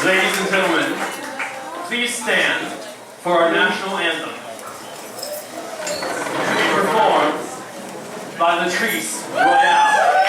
Ladies and gentlemen, please stand for our national anthem. To be performed by Latrice, Royale.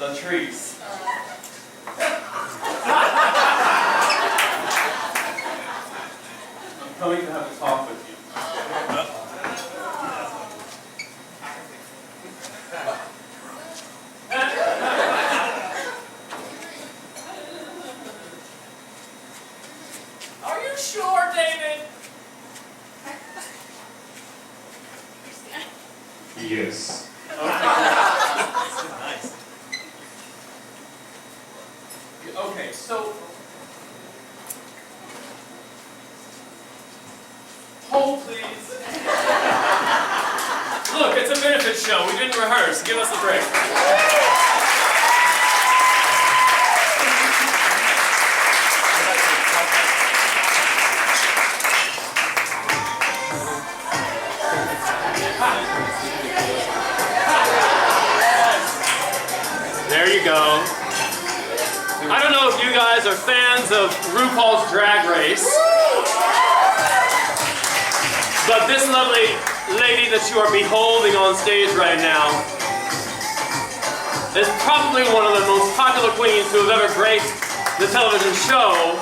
Latrice. I'm coming to have a talk with you. Are you sure, David? Yes. Okay, so hold please. Look, it's a benefit show. We didn't rehearse. Give us a break. There you go. I don't know if you guys are fans of RuPaul's Drag Race, but this lovely lady that you are beholding on stage right now is probably one of the most popular queens who have ever graced the television show.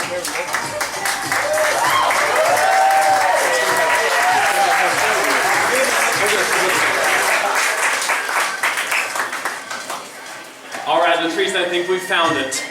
All right, Latrice, I think we found it.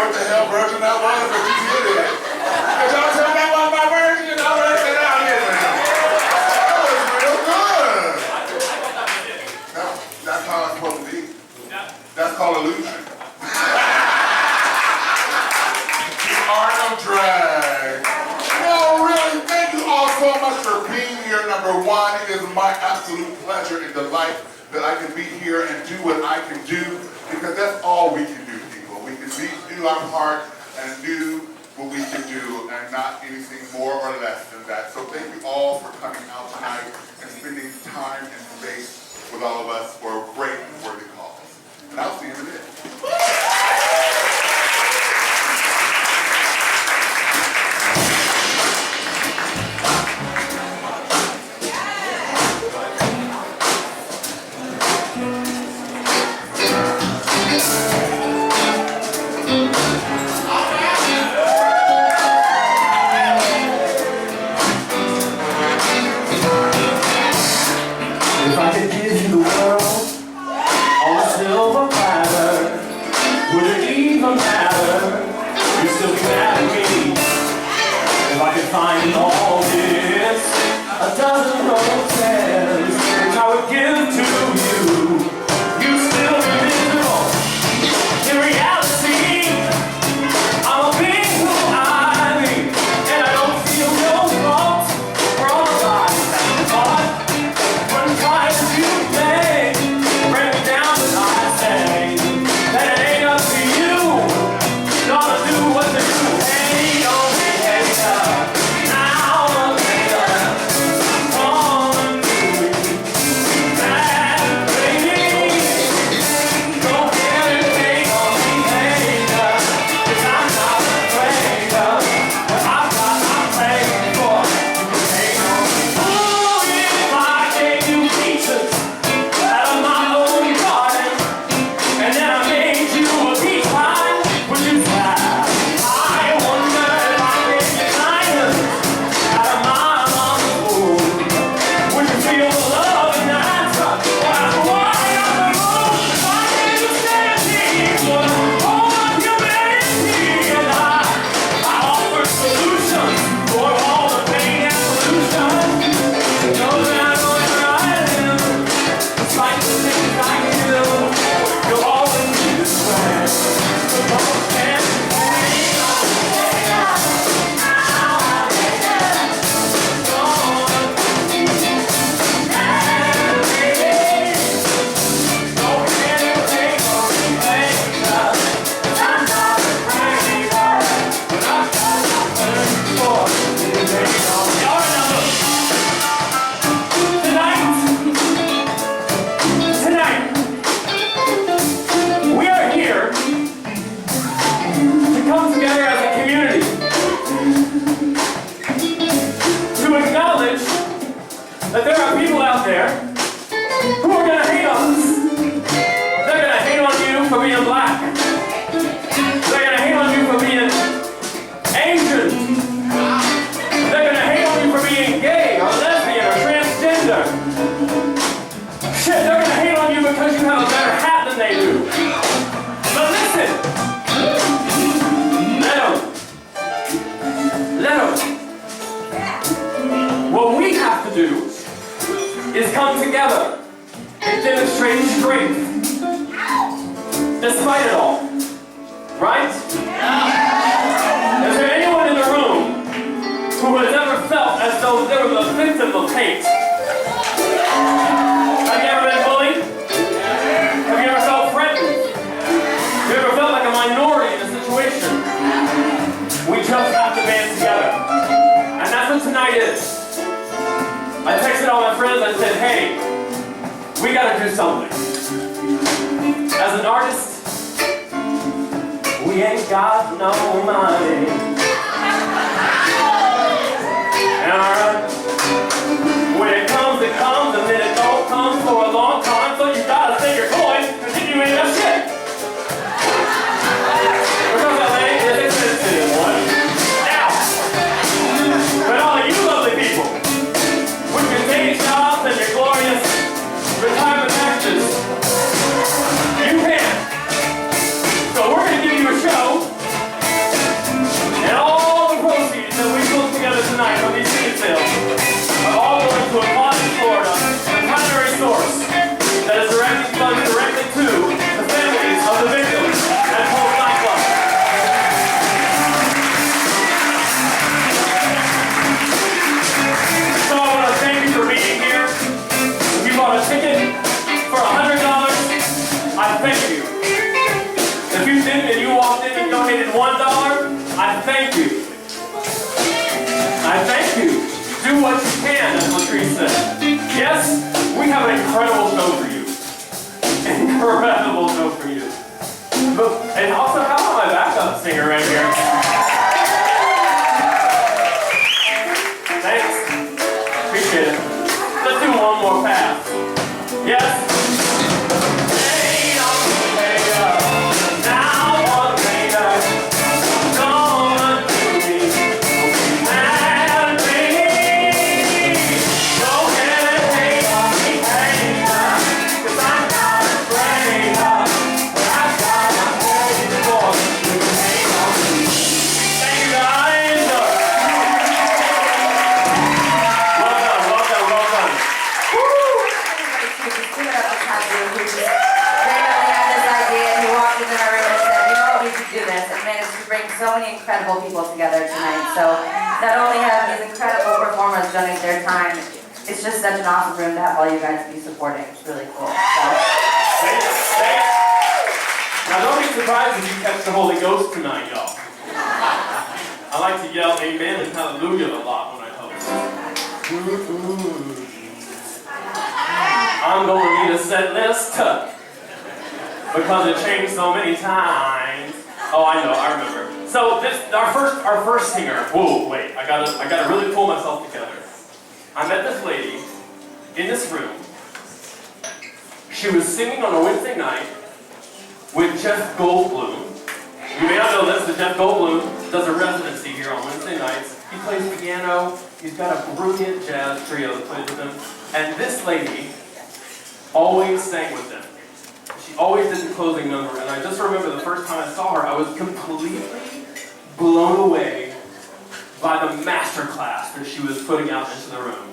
what the hell version that was, but you did it. Did y'all tell me that was my version? I read it out here now. That was real good. That's how it's supposed to be. That's called illusion. The art of drag. No, really, thank you all so much for being here. Number one, it is my absolute pleasure and delight that I can be here and do what I can do, because that's all we can do, people. We can do our part and do what we can do, and not anything more or less than that. So thank you all for coming out tonight and spending time and space with all of us for a great and worthy cause. And I'll see you in a minute. Find all this, a dozen roses, which I would give to you. You still be miserable. In reality, I'm a being who I be, and I don't feel no fault for all the lies that you thought. One try as you may, bring me down, but I say that it ain't up to you. Gonna do what they do. Hey, oh, hey, that there are people out there who are going to hate on us. They're going to hate on you for being black. They're going to hate on you for being Asian. They're going to hate on you for being gay or lesbian or transgender. Shit, they're going to hate on you because you have a better hat than they do. But listen, let them. What we have to do is come together and demonstrate strength despite it all. Right? Is there anyone in the room who has ever felt as though they were the victim of hate? Have you ever been bullied? Have you ever felt threatened? Have you ever felt like a minority in a situation? We just have to band together. And that's what tonight is. I texted all my friends, I said, hey, we gotta do something. As an artist, we ain't got no money. Alright? When it comes, and then it don't come for a long time, so you gotta save your coin and then you ain't got shit. Because LA is expensive, one. Now, but all of you lovely people, with your day jobs and your glorious retirement packages, you can. So we're going to give you a show donated $1, I thank you. I thank you. Do what you can, as Latrice said. Yes, we have an incredible show for you. Incredible show for you. And also, how about my backup singer right here? Thanks. Appreciate it. Let's do one more pass. Yes? So many incredible people together tonight. So not only have these incredible performers donate their time, it's just such an awesome room to have all you guys be supporting. It's really cool. So. Now don't be surprised if you catch the Holy Ghost tonight, y'all. I like to yell amen and hallelujah a lot when I host. I'm going to need a set list because it changed so many times. Oh, I know, I remember. So this, our first singer. Whoa, wait! I gotta really pull myself together. I met this lady in this room. She was singing on a Wednesday night with Jeff Goldblum. You may not know this, but Jeff Goldblum does a residency here on Wednesday nights. He plays piano. He's got a brilliant jazz trio that plays with him. And this lady always sang with them. She always did the closing number, and I just remember the first time I saw her, I was completely blown away by the masterclass that she was putting out into the room.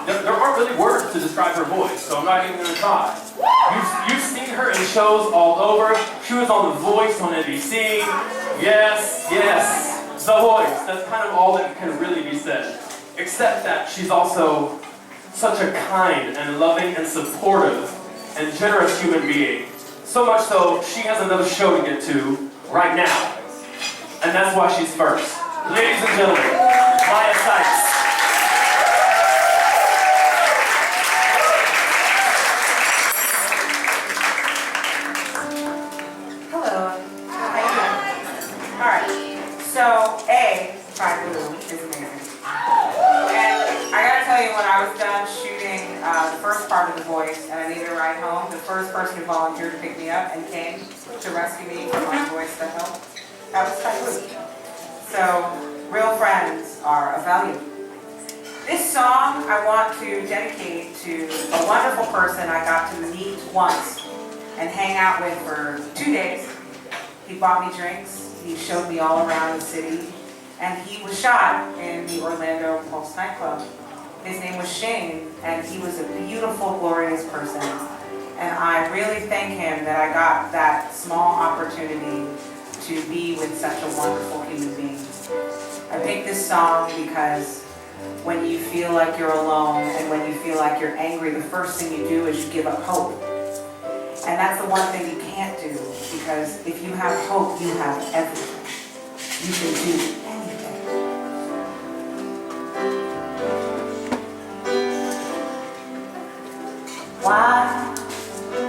There aren't really words to describe her voice, so I'm not even going to try. You've seen her in shows all over. She was on The Voice on NBC. Yes, The Voice. That's kind of all that can really be said. Except that she's also such a kind and loving and supportive and generous human being. So much so, she has another show to get to right now. And that's why she's first. Ladies and gentlemen, Maiya Sykes. Hello. How you doing? Alright. So, Tye Blue is amazing. And I gotta tell you, when I was done shooting the first part of The Voice and I needed a ride home, the first person who volunteered to pick me up and came to rescue me from my voice to help, that was Tye Blue. So, real friends are of value. This song I want to dedicate to a wonderful person I got to meet once and hang out with for 2 days. He bought me drinks, he showed me all around the city, and he was shot in the Orlando Pulse nightclub. His name was Shane, and he was a beautiful, glorious person. And I really thank him that I got that small opportunity to be with such a wonderful human being. I picked this song because when you feel like you're alone and when you feel like you're angry, the first thing you do is you give up hope. And that's the one thing you can't do, because if you have hope, you have everything. You can do anything. Why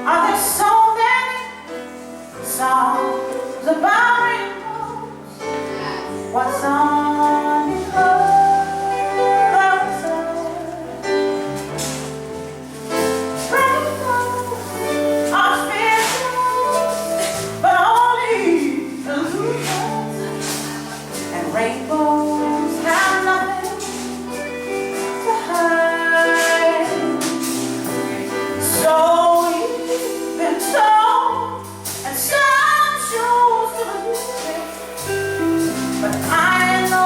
are there so many songs about rainbows? What's on the other side? Rainbows are fearful, but only illusions. And rainbows have nothing to hide. So we've been told, and some choose to believe it. But I know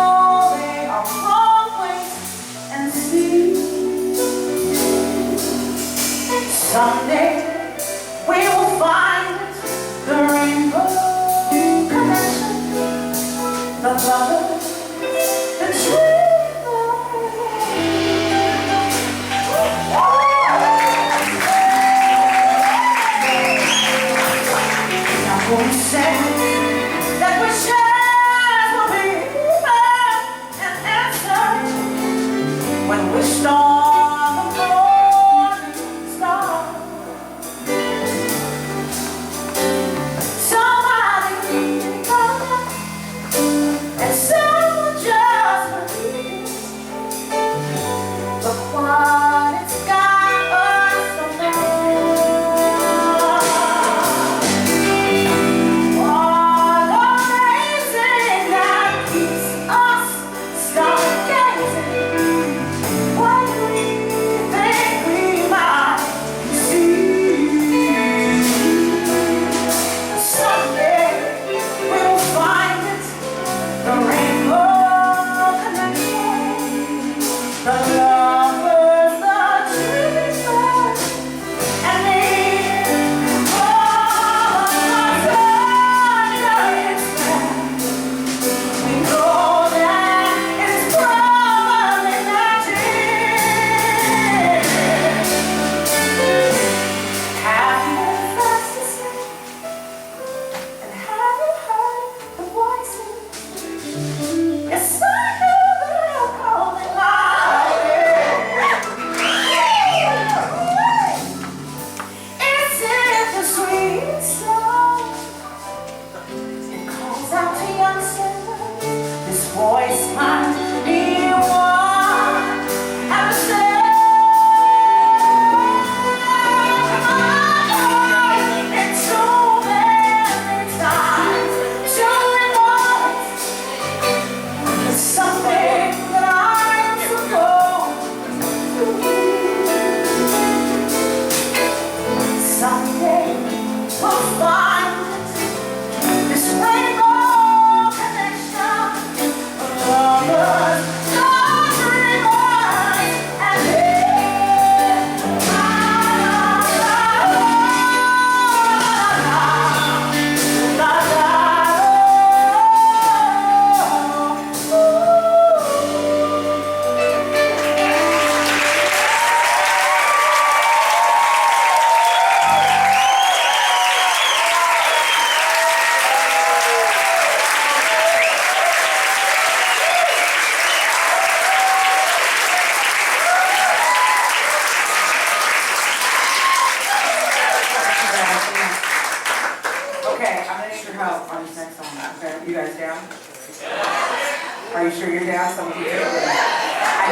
Are you sure you're down? Some of you do. I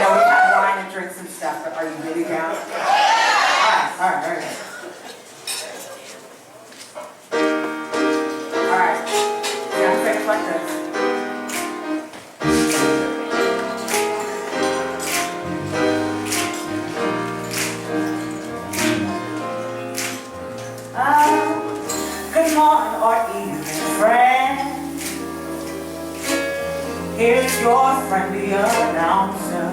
know we have wine and drinks and stuff, but are you really down? All right. All right. Yeah, take it like this. Good morning or evening, friend. Here's your friendly announcer.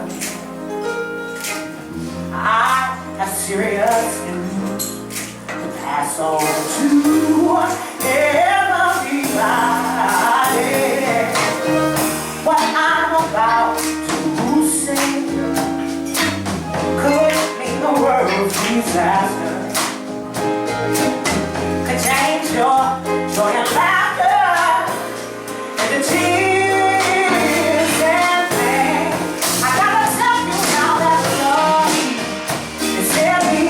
I have serious news to pass on to everybody. What I'm about to say could mean the world's disaster. Could change your joy and laughter into tears and pain. I gotta tell you now that love is heavy.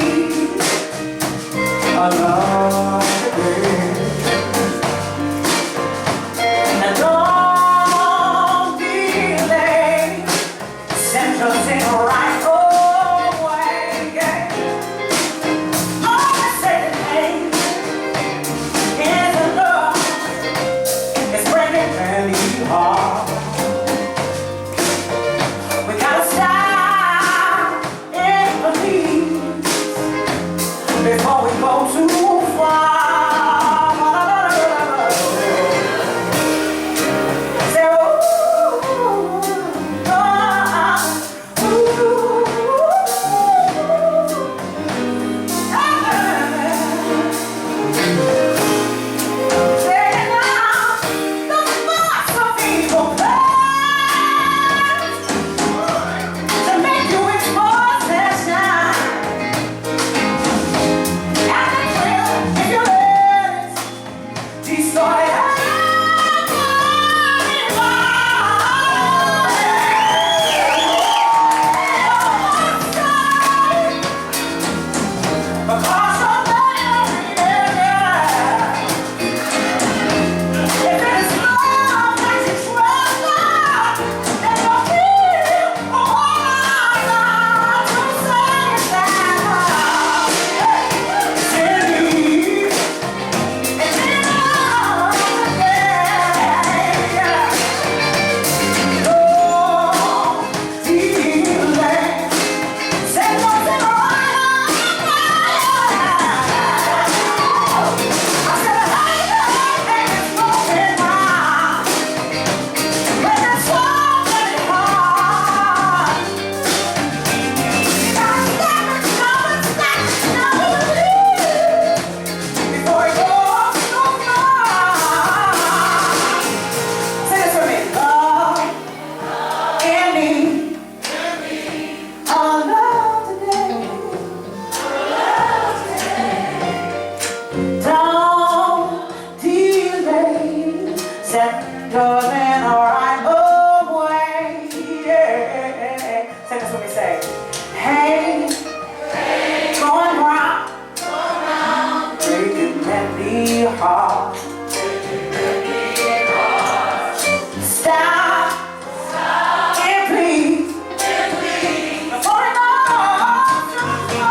I love it. And don't delay. Send your thing right away. Yeah. darling, alright, away, yeah. Say this when we say, hey, going round, breaking every heart. Stop, and please, before it goes too far.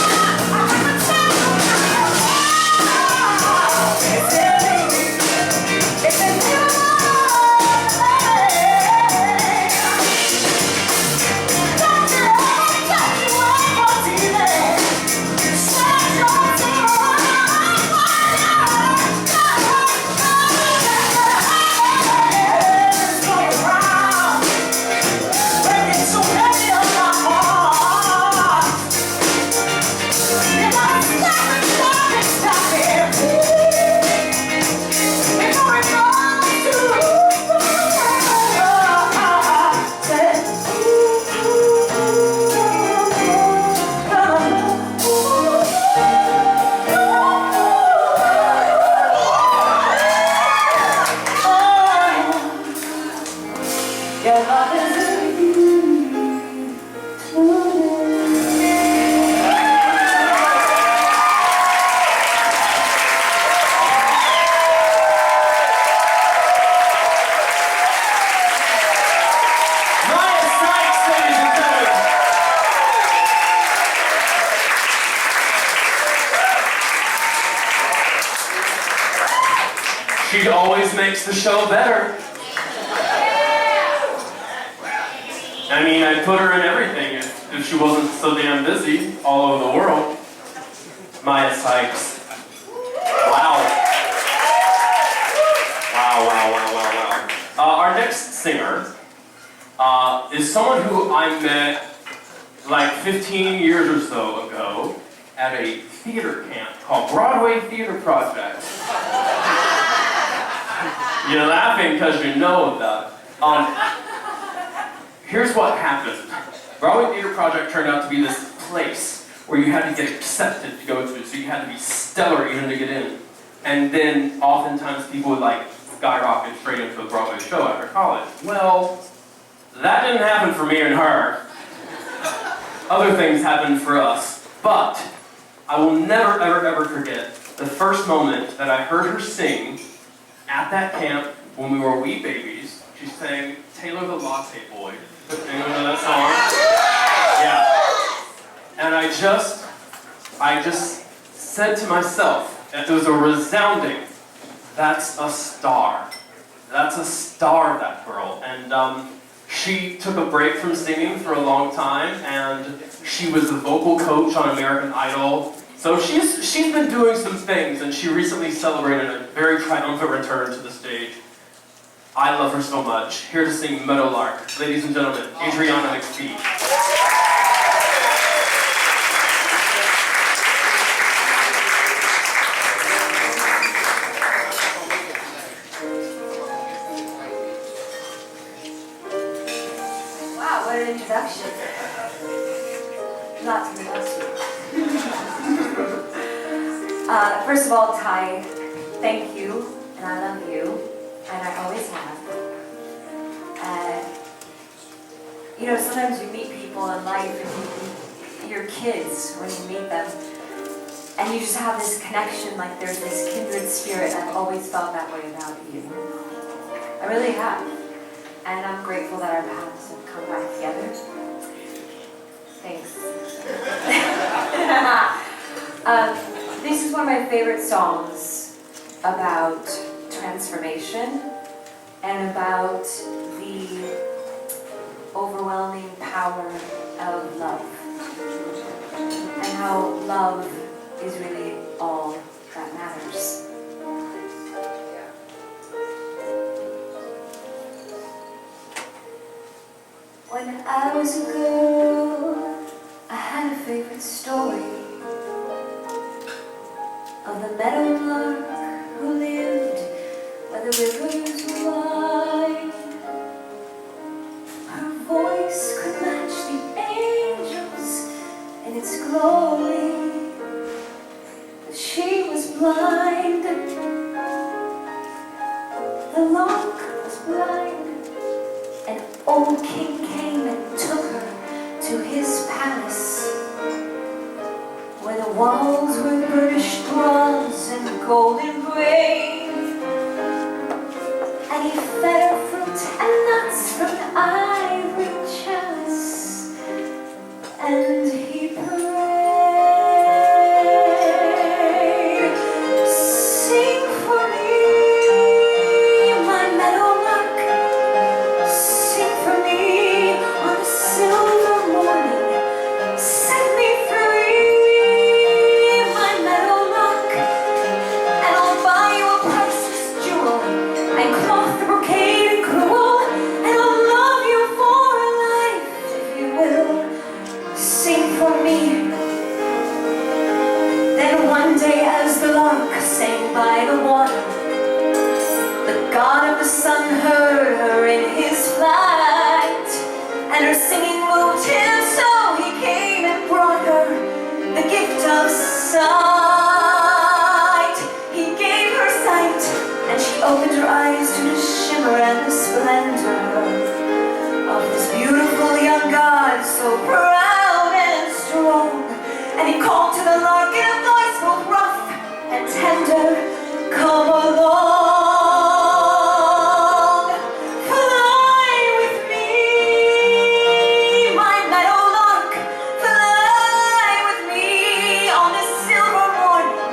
I haven't said it's in you. Don't you ever touch you up on TV. Set your door on fire. It's going round, breaking so many of my heart. You gotta stop it, before it goes too your love is Maiya Sykes, ladies and gentlemen. She always makes the show better. I mean, I'd put her in everything if she wasn't so damn busy all over the world. Maiya Sykes. Wow. Wow. Our next singer is someone who I met like 15 years or so ago at a theater camp called Broadway Theater Project. You're laughing because you know about it. Here's what happened. Broadway Theater Project turned out to be this place where you had to get accepted to go to, so you had to be stellar even to get in. And then oftentimes people would like skyrocket straight into a Broadway show after college. Well, that didn't happen for me and her. Other things happened for us. But I will never, ever forget the first moment that I heard her sing at that camp when we were wee babies. She sang Taylor the Latte Boy. Anyone know that song? Yeah. And I just said to myself, it was a resounding, that's a star. That's a star, that girl. And she took a break from singing for a long time, and she was the vocal coach on American Idol. So she's been doing some things, and she recently celebrated a very triumphant return to the stage. I love her so much. Here to sing Meadowlark, ladies and gentlemen, Adriana McPhee. Wow, what an introduction. Not to miss you. First of all, Tye, thank you, and I love you, and I always have. You know, sometimes you meet people in life, and you're kids when you meet them, and you just have this connection, like there's this kindred spirit. I've always felt that way about you. I really have. And I'm grateful that our paths have come back together. Thanks. This is one of my favorite songs about transformation and about the overwhelming power of love. And how love is really all that matters. When I was a girl, I had a favorite story of the meadowlark who lived where the rivers were wide. Her voice could match the angels in its glory, but she was blind. The golden braid. And he fed her fruit and nuts from the ivory chalice. And he prayed, sing for me, my meadowlark, sing for me on the silver morning, set me free, my meadowlark, and I'll buy you a priceless jewel, and cloth brocade and crewel, and I'll love you for life if you will. Sing for me. Then one day as the lark sang by the water, the god of the sun heard her in his flight, and her singing moved him, so he came and brought her the gift of sight. He gave her sight, and she opened her eyes to the shimmer and the splendor of this beautiful young god, so proud and strong. And he called to the lark in a voice both rough and tender, come along, fly with me, my meadowlark, fly with me on this silver morning,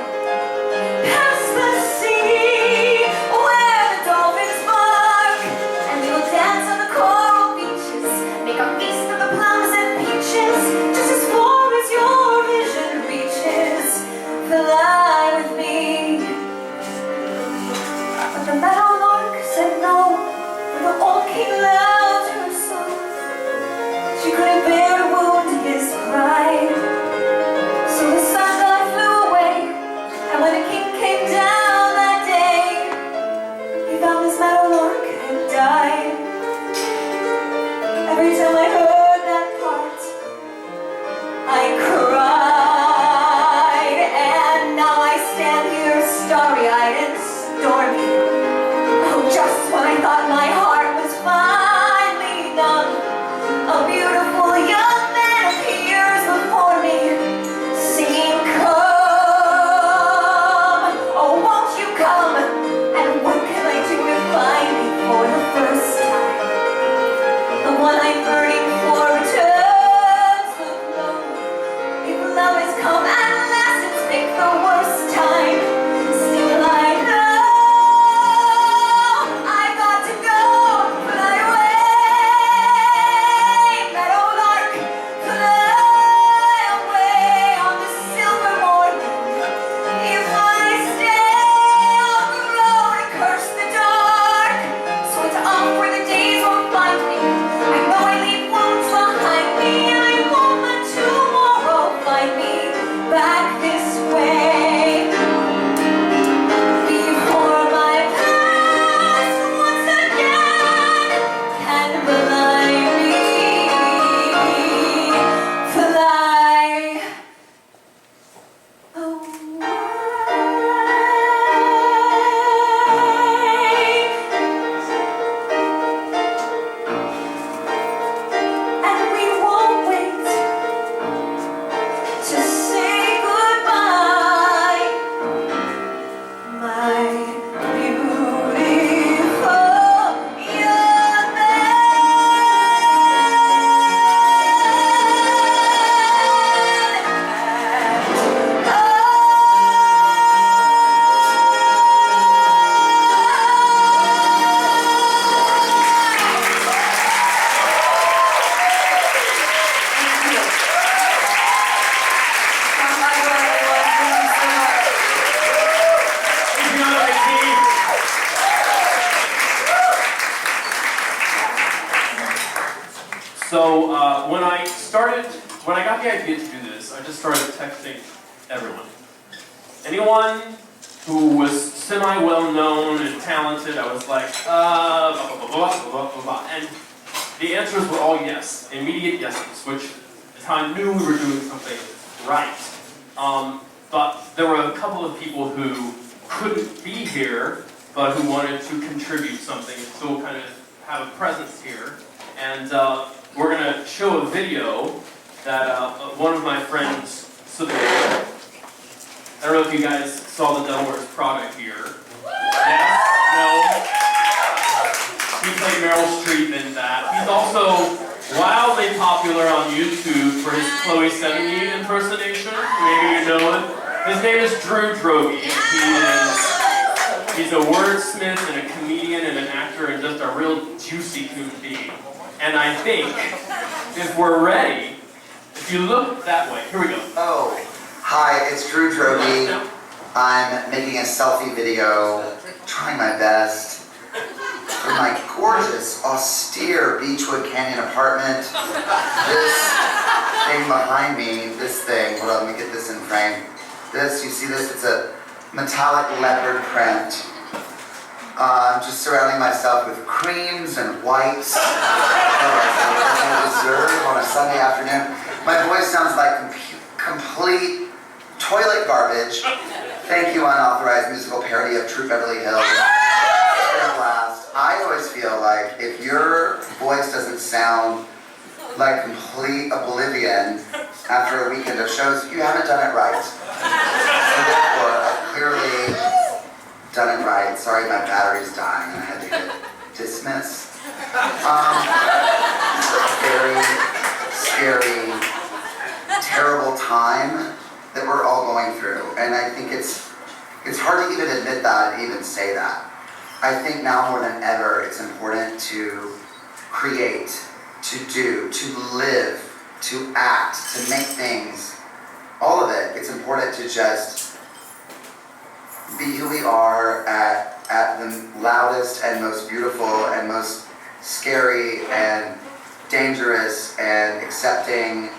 past the sea where the dolphins bark, and we will dance on the coral beaches, make a feast of the plums and peaches, just as far as your vision reaches. Fly with me. But the meadowlark said no, for the old king loved her so. She couldn't bear to wound his pride. So the sun god flew away, and when the king came down that day, he found his meadowlark had died. Every time I heard that part, I cried, and now I stand here starry-eyed and stormy. Oh, just when I thought my heart was finally numb, a beautiful young man appears before me, singing, come, oh, won't you come, and what can I do to find me for the first time? The one I'm burning for returns the glow. If love has come at last, it's picked the worst time. Still I know I've got to go, fly away, meadowlark, fly away on the silver morning. If I stay, I'll grow and curse the dark. So it's off where the days won't find me. I know I leave wounds behind me, and I won't let tomorrow find me back this way. Before my past once again can blind me, fly away. And we won't wait to say goodbye, my beautiful young Adriana, McPhee. So when I got the idea to do this, I just started texting everyone. Anyone who was semi-well-known and talented, I was like, blah, blah, blah, blah, blah, blah, blah. And the answers were all yes, immediate yeses, which is how I knew we were doing something right. But there were a couple of people who couldn't be here, but who wanted to contribute something and still kind of have a presence here. And we're going to show a video that one of my friends submitted. don't know if you guys saw the Devil Wears Prada here. Yes? No? He played Meryl Streep in that. He's also wildly popular on YouTube for his Chloe Sevigny impersonation. Maybe you know him. His name is Droege. He's a wordsmith and a comedian and an actor and just a real juicy human being. And I think if we're ready, if you look that way, here we go. Oh, hi, it's Droege. I'm making a selfie video, trying my best, in my gorgeous, austere Beechwood Canyon apartment. This thing behind me, this thing, hold on, let me get this in frame. This, you see this? It's a metallic leopard print. I'm just surrounding myself with creams and wipes. Dessert on a Sunday afternoon. My voice sounds like complete toilet garbage. Thank you, unauthorized musical parody of True Beverly Hills. It's been a blast. I always feel like if your voice doesn't sound like complete oblivion after a weekend of shows, you haven't done it right. So therefore, I've clearly done it right. Sorry, my battery's dying and I had to hit dismiss. It's a very scary, terrible time that we're all going through. And I think it's hard to even admit that and even say that. I think now more than ever, it's important to create, to do, to live, to act, to make things, all of it. It's important to just be who we are at the loudest and most beautiful and most scary and dangerous and accepting,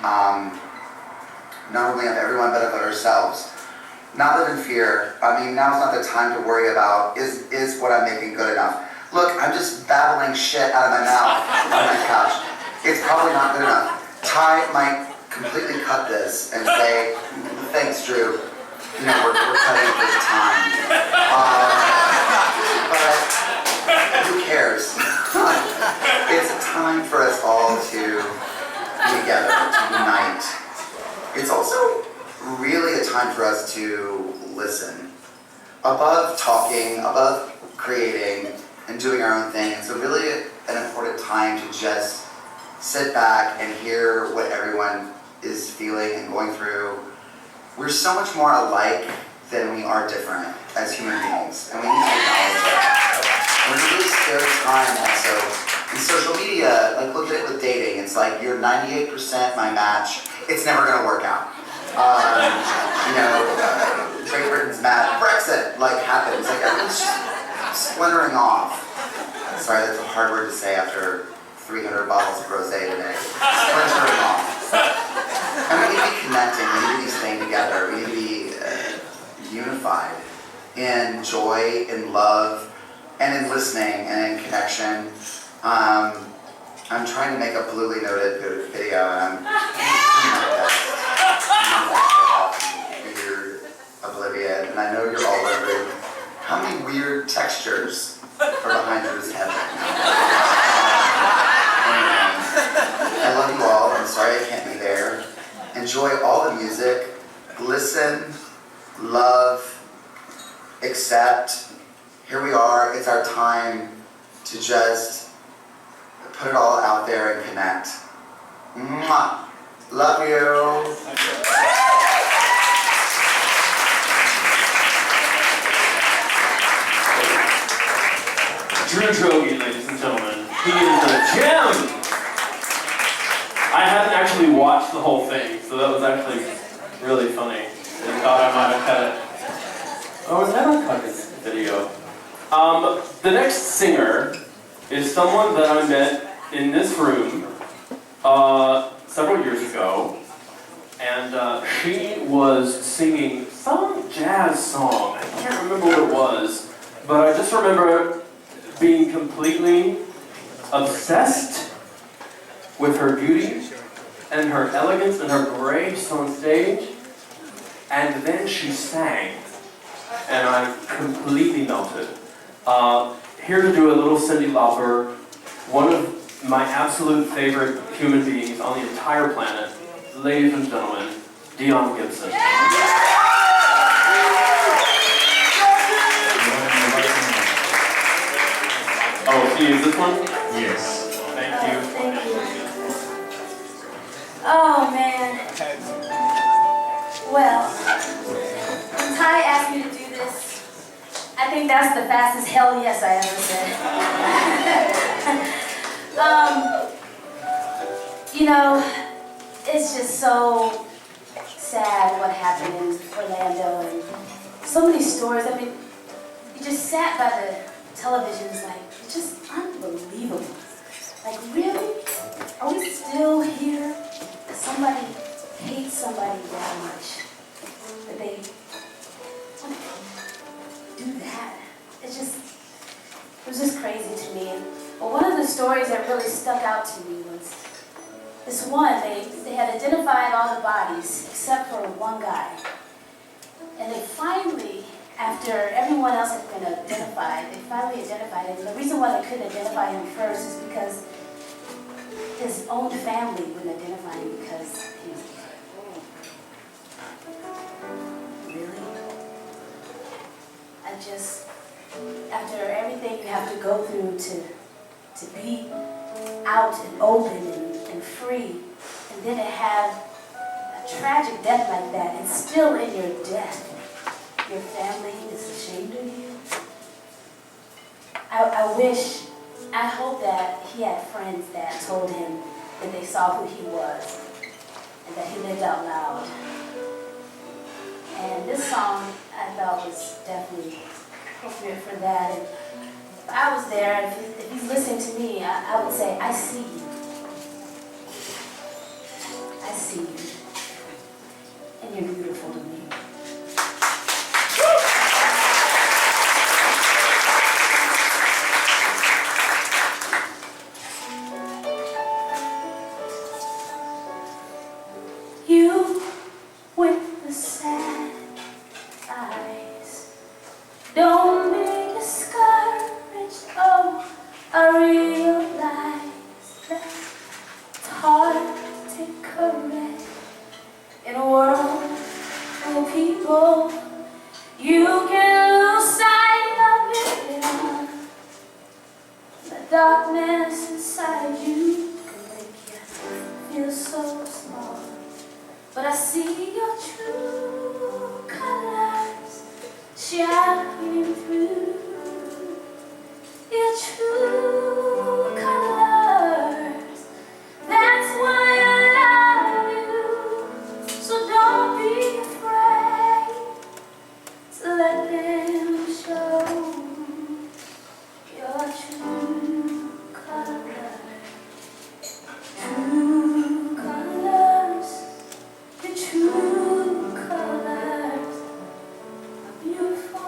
not only of everyone but of ourselves. Not live in fear. I mean, now's not the time to worry about is what I'm making good enough. Look, I'm just babbling shit out of my mouth on my couch. It's probably not good enough. Tye might completely cut this and say, thanks, Drew. You know, we're cutting it this time. But who cares? It's a time for us all to be together, to unite. It's also really a time for us to listen. Above talking, above creating and doing our own thing, it's a really an important time to just sit back and hear what everyone is feeling and going through. We're so much more alike than we are different as human beings, and we need to acknowledge that. We're in a really scary time also. In social media, like look at it with dating, it's like you're 98% my match, it's never gonna work out. Great Britain's mad, Brexit, like happens, like everyone's just splintering off. Sorry, that's a hard word to say after 300 bottles of rosé today. Splintering off. And we need to be connecting, we need to be staying together, we need to be unified in joy, in love, and in listening, and in connection. I'm trying to make a bluely noted video, and I'm doing my best. Weird, oblivion, and I know you're all wondering how many weird textures are behind this head right now. I love you all. I'm sorry I can't be there. Enjoy all the music. Listen, love, accept. Here we are. It's our time to just put it all out there and connect. Mwah. Love you. Droege, ladies and gentlemen. He is a gem! I hadn't actually watched the whole thing, so that was actually really funny. I thought I might have cut it. Oh, was that on his video? The next singer is someone that I met in this room several years ago, and she was singing some jazz song. I can't remember what it was, but I just remember being completely obsessed with her beauty and her elegance and her grace on stage, and then she sang, and I completely melted. Here to do a little Cyndi Lauper, one of my absolute favorite human beings on the entire planet, ladies and gentlemen, Dionne Gipson. Oh, she used this one? Yes. Thank you. Thank you. Oh, man. Well, when Tye asked me to do this, I think that's the fastest hell yes I ever said. You know, it's just so sad what happened in Orlando and so many stories. I mean, you just sat by the television, it's like, it's just unbelievable. Like, really? Are we still here? Somebody hates somebody that much that they do that. It was just crazy to me. But one of the stories that really stuck out to me was this one. They had identified all the bodies except for one guy. And they finally, after everyone else had been identified, they finally identified him. And the reason why they couldn't identify him first is because his own family wouldn't identify him because he was gay. Really? After everything you have to go through to be out and open and free, and then to have a tragic death like that, and still in your death, your family is ashamed of you. I hope that he had friends that told him that they saw who he was and that he lived out loud. And this song I thought was definitely appropriate for that. And if I was there, if he's listening to me, I would say, I see you. I see you. And you're beautiful to me. You with the sad eyes, don't be discouraged. Oh, I realize that it's hard to correct in a world full of people. You can lose sight of it. The darkness inside you can make you feel so small. But I see your true colors shining through. Your true colors. That's why I love you. So don't be afraid to let them show your true colors. True colors. Your true colors are beautiful.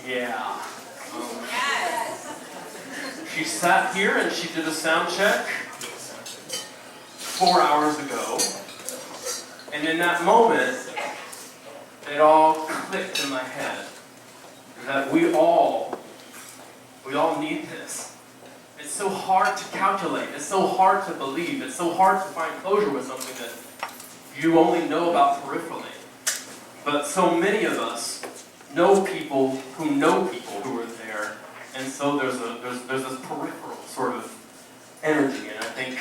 Yeah. She sat here and she did a sound check 4 hours ago. And in that moment, it all clicked in my head that we all need this. It's so hard to calculate. It's so hard to believe. It's so hard to find closure with something that you only know about peripherally. But so many of us know people who were there, and so there's this peripheral sort of energy, and I think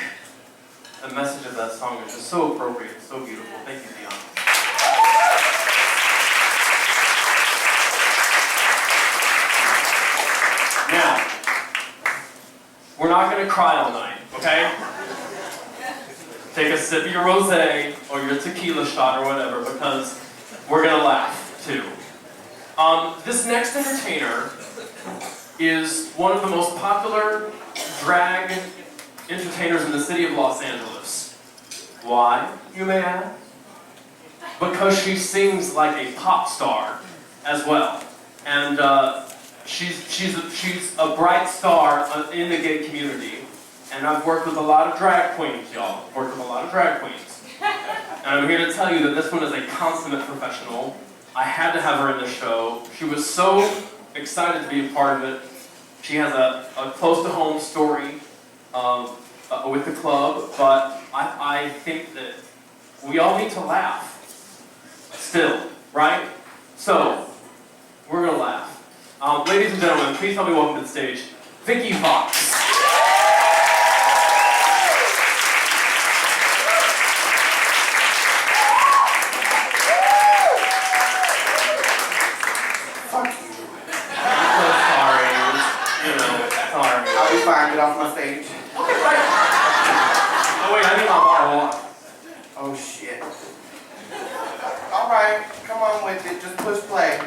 the message of that song is just so appropriate, so beautiful. Thank you, Dionne. Now, we're not going to cry all night, okay? Take a sip of your rosé or your tequila shot or whatever, because we're going to laugh, too. This next entertainer is one of the most popular drag entertainers in the city of Los Angeles. Why, you may ask? Because she sings like a pop star as well. And she's a bright star in the gay community. And I've worked with a lot of drag queens, y'all. Worked with a lot of drag queens. And I'm here to tell you that this one is a consummate professional. I had to have her in the show. She was so excited to be a part of it. She has a close-to-home story with the club, but I think that we all need to laugh still, right? So, we're going to laugh. Ladies and gentlemen, please help me welcome to the stage, Vicky Fox. Get off my stage. Oh wait, I need my bottle of water. Oh shit. Alright, come on with it. Just push play.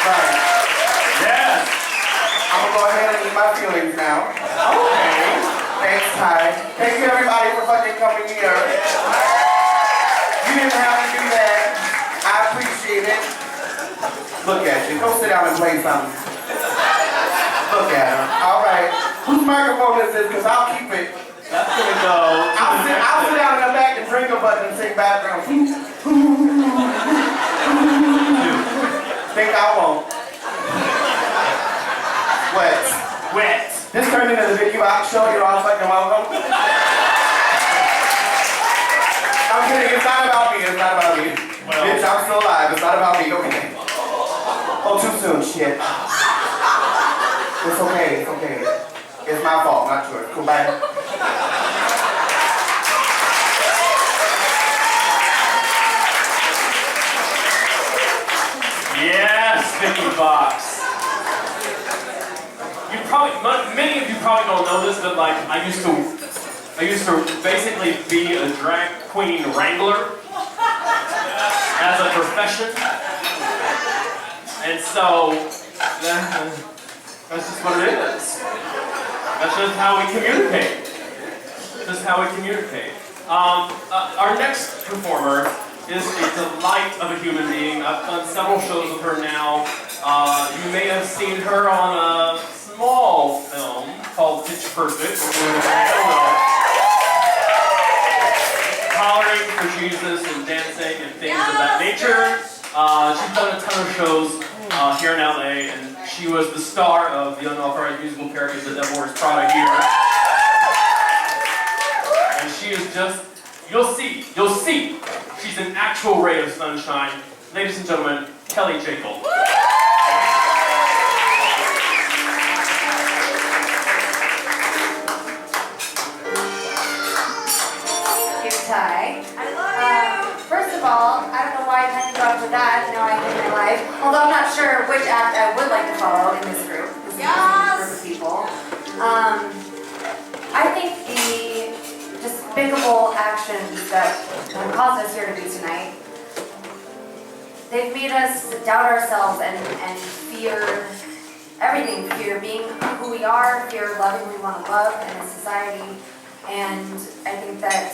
Right. Yes. I'm gonna go ahead and eat my feelings now. Okay. Thanks, Tye. Thank you everybody for fucking coming here. You didn't have to do that. I appreciate it. Look at you. Go sit down and play something. Look at her. All right. Whose microphone is this? Because I'll keep it. That's gonna go. I'll sit down in the back and drink a button and sing background. Think I won't. Wet. Wet. This turned into the Vicky show. You're all fucking welcome. I'm kidding. It's not about me. It's not about me. Well. Bitch, I'm still alive. It's not about me. Okay. Oh, too soon. Shit. It's okay. It's okay. It's my fault, not yours. Cool, bye. Yes, Vicky Box. You probably, many of you probably don't know this, but like I used to basically be a drag queen wrangler as a profession, and so that's just what it is. That's just how we communicate. Just how we communicate. Our next performer is a delight of a human being. I've done several shows with her now. You may have seen her on a small film called Pitch Perfect. I don't know. Hollering for Jesus and dancing and things of that nature. She's done a ton of shows here in LA, and she was the star of the unauthorized musical parody The Devil Wears Prada here. And she is just, you'll see, she's an actual ray of sunshine. Ladies and gentlemen, Kelley Jakle. Thank you, Tye. First of all, I don't know why I had to go up with that. Now I hate my life. Although I'm not sure which act I would like to follow in this group. This is a group of people. I think the despicable actions that caused us here to be tonight, they've made us doubt ourselves and fear everything. Fear being who we are, fear loving who we want to love in a society. And I think that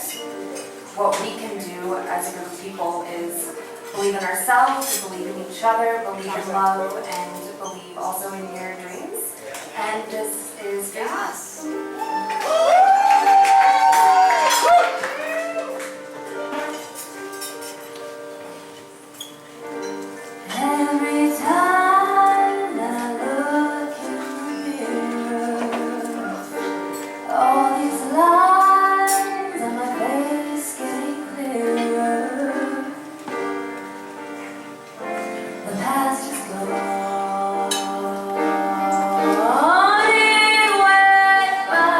what we can do as a group of people is believe in ourselves, believe in each other, believe in love, and believe also in your dreams. And this is us. Every time I look in the mirror, all these lines on my face getting clearer. The past is gone. It went by.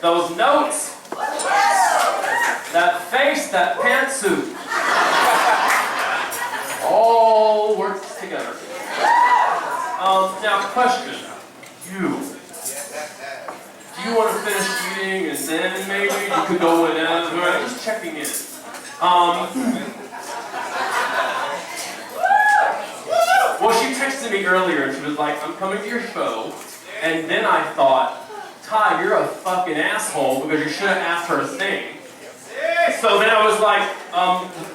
those notes, that face, that pantsuit, all works together. Now question, do you want to finish eating and then maybe you could go whenever? I'm just checking in. Well, she texted me earlier and she was like, I'm coming to your show. And then I thought, Tye, you're a fucking asshole because you should have asked her to sing. So then I was like,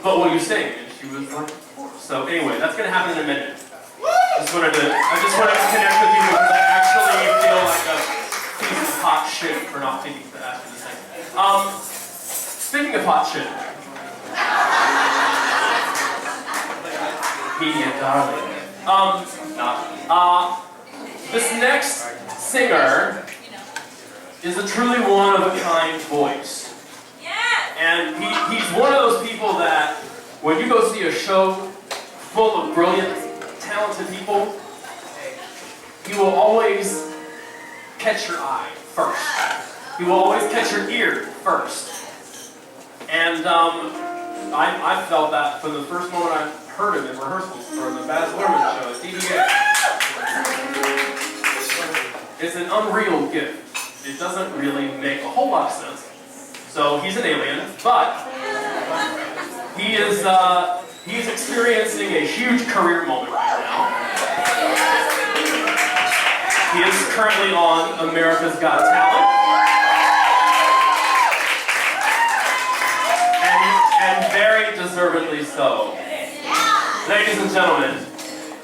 but will you sing? And she was like, of course. So anyway, that's gonna happen in a minute. I just wanted to connect with you because I actually feel like a piece of hot shit for not thinking to ask you to sing. Speaking of hot shit. Media darling. This next singer is a truly one-of-a-kind voice. And he's one of those people that when you go see a show full of brilliant, talented people, he will always catch your eye first. He will always catch your ear first. And I felt that from the first moment I heard him in rehearsals for the Baz Luhrmann show at DDA. It's an unreal gift. It doesn't really make a whole lot of sense. So he's an alien, but he's experiencing a huge career moment right now. He is currently on America's Got Talent. And very deservedly so. Ladies and gentlemen,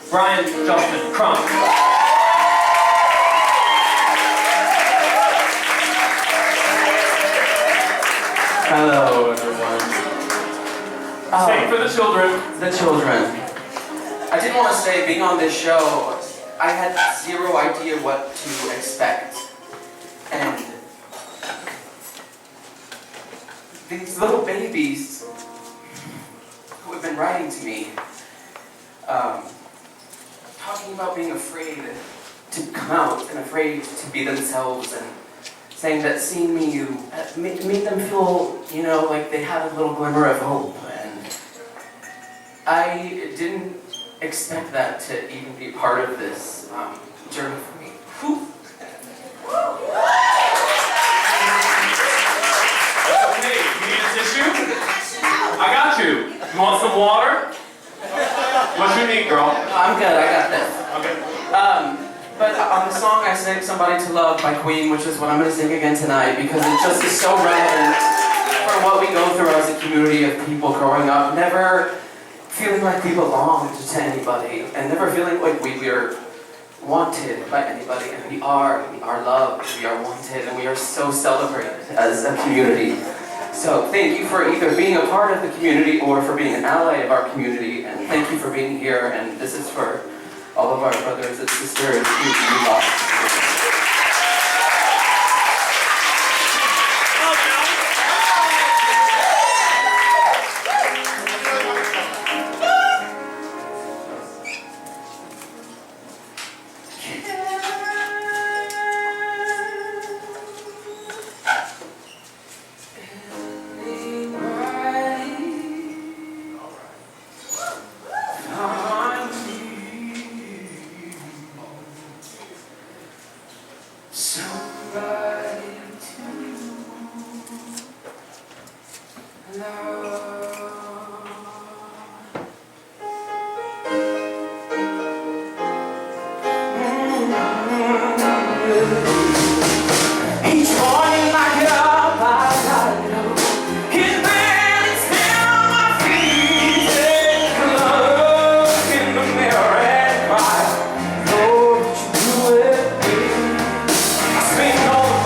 Brian Justin Crum. Hello, everyone. Sing for the children. The children. I did want to say, being on this show, I had zero idea what to expect. And these little babies who have been writing to me, talking about being afraid to come out and afraid to be themselves, and saying that seeing me made them feel, like they had a little glimmer of hope. And I didn't expect that to even be part of this journey for me. Whew. Hey, you need a tissue? I got you. You want some water? What you need, girl? I'm good, I got this. Okay. But on the song I sang Somebody to Love by Queen, which is what I'm going to sing again tonight, because it just is so relevant for what we go through as a community of people growing up, never feeling like we belonged to anybody, and never feeling like we are wanted by anybody, and we are loved, we are wanted, and we are so celebrated as a community. So thank you for either being a part of the community or for being an ally of our community, and thank you for being here, and this is for all of our brothers and sisters who we lost. All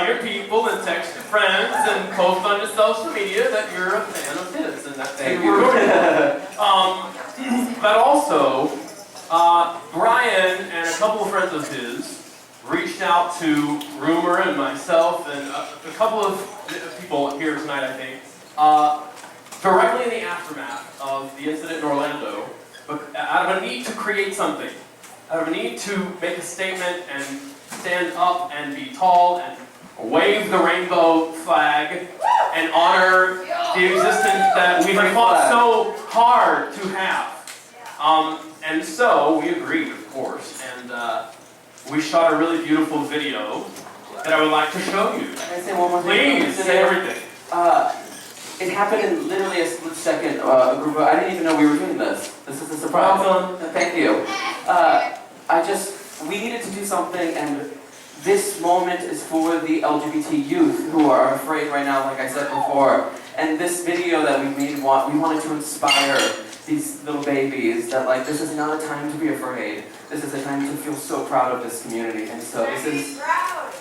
tell your people and text your friends and post on your social media that you're a fan of his and that they recorded it. But also, Brian and a couple of friends of his reached out to Rumer and myself and a couple of people here tonight, I think, directly in the aftermath of the incident in Orlando, but out of a need to create something, out of a need to make a statement and stand up and be tall and wave the rainbow flag and honor the existence that we have fought so hard to have. And so we agreed, of course, and we shot a really beautiful video that I would like to show you. Can I say one more thing? Please, say everything. It happened in literally a split second. I didn't even know we were doing this. This is a surprise. Welcome. Thank you. We needed to do something, and this moment is for the LGBT youth who are afraid right now, like I said before. And this video that we made, we wanted to inspire these little babies that like, this is not a time to be afraid. This is a time to feel so proud of this community. And so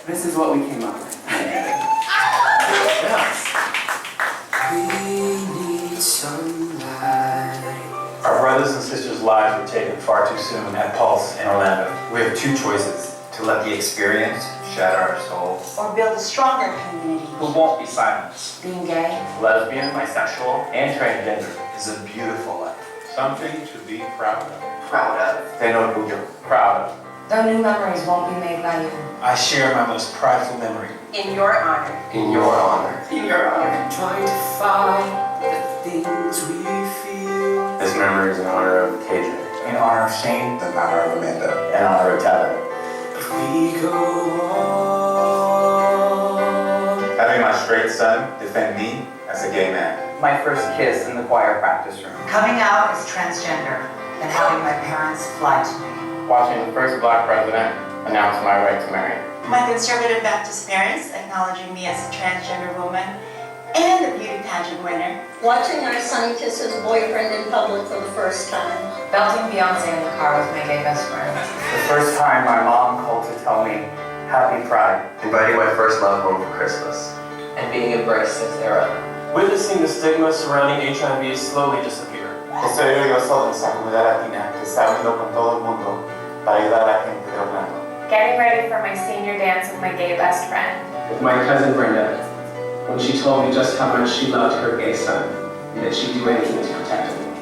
this is what we came up with. Yes. We need sunlight. Our brothers and sisters' lives were taken far too soon at Pulse in Orlando. We have two choices: to let the experience shatter our souls, or build a stronger community. who won't be silenced. Being gay, Lesbian, bisexual, and transgender is a beautiful life. Something to be proud of. Proud of. They know who you're proud of. though new memories won't be made by you. I share my most prideful memory. In your honor. In your honor. In your honor. Trying to find the things we feel. This memory is in honor of KJ. In honor of Shane. In honor of Amanda. In honor of Tyler. If we go on. Having my straight son defend me as a gay man. My first kiss in the choir practice room. Coming out as transgender and having my parents lie to me. Watching the first Black president announce my right to marry. My conservative Baptist parents acknowledging me as a transgender woman and a beauty pageant winner. Watching our son kiss his boyfriend in public for the first time. Belting Beyonce in the car with my gay best friend. The first time my mom called to tell me Happy Pride. Inviting my first love home for Christmas. And being embraced as their own. Witnessing the stigma surrounding HIV slowly disappear. Estoy orgulloso de esa comunidad latina que está unido con todo el mundo para ayudar a la gente de Orlando. Getting ready for my senior dance with my gay best friend. With my cousin Brenda, when she told me just how much she loved her gay son and that she'd do anything to protect him.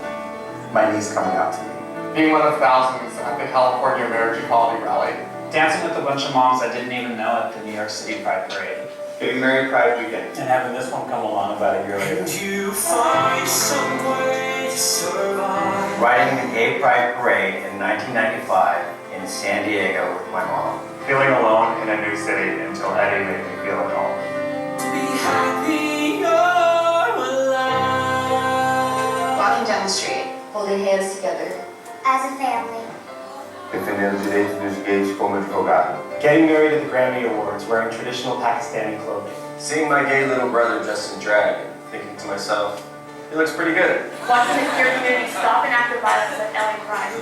My niece coming out to me. Being one of thousands at the California Marriage Equality Rally. Dancing with a bunch of moms I didn't even know at the New York City Pride Parade. Getting married Pride weekend. And having this one come along about a year later. You find some way to survive. Riding the Gay Pride Parade in 1995 in San Diego with my mom. Feeling alone in a new city until Eddie made me feel at home. To be happy you're alive. Walking down the street, holding hands together. As a family. Defendendo os direitos dos gays como advogado. Getting married at the Grammy Awards wearing traditional Pakistani clothing. Seeing my gay little brother dressed in drag, thinking to myself, he looks pretty good. Watching the queer community stop and after violence at LA Pride.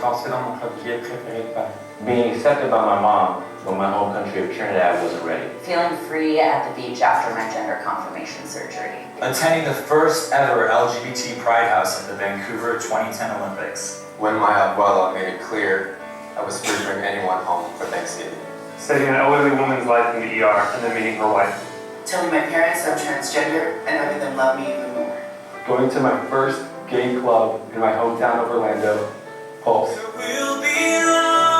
Being accepted by my mom when my home country of Trinidad wasn't ready. Feeling free at the beach after my gender confirmation surgery. Attending the first ever LGBT Pride House at the Vancouver 2010 Olympics. When my abuela made it clear I was free to bring anyone home for Thanksgiving. Saving an elderly woman's life in the ER and then meeting her wife. Telling my parents I'm transgender and having them love me even more. Going to my first gay club in my hometown of Orlando, Pulse. There will be light.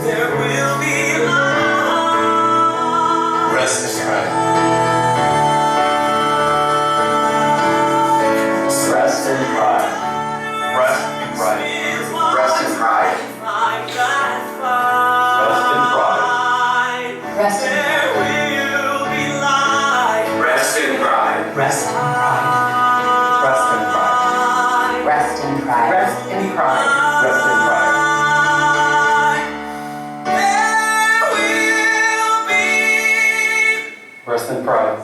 There will be light. Rest in pride. Rest in pride. Rest in pride. Rest in pride. Rest in pride. Rest in Rest in pride. Rest in pride. Rest in pride. Rest in pride. Rest in pride. Rest in pride. Rest in pride.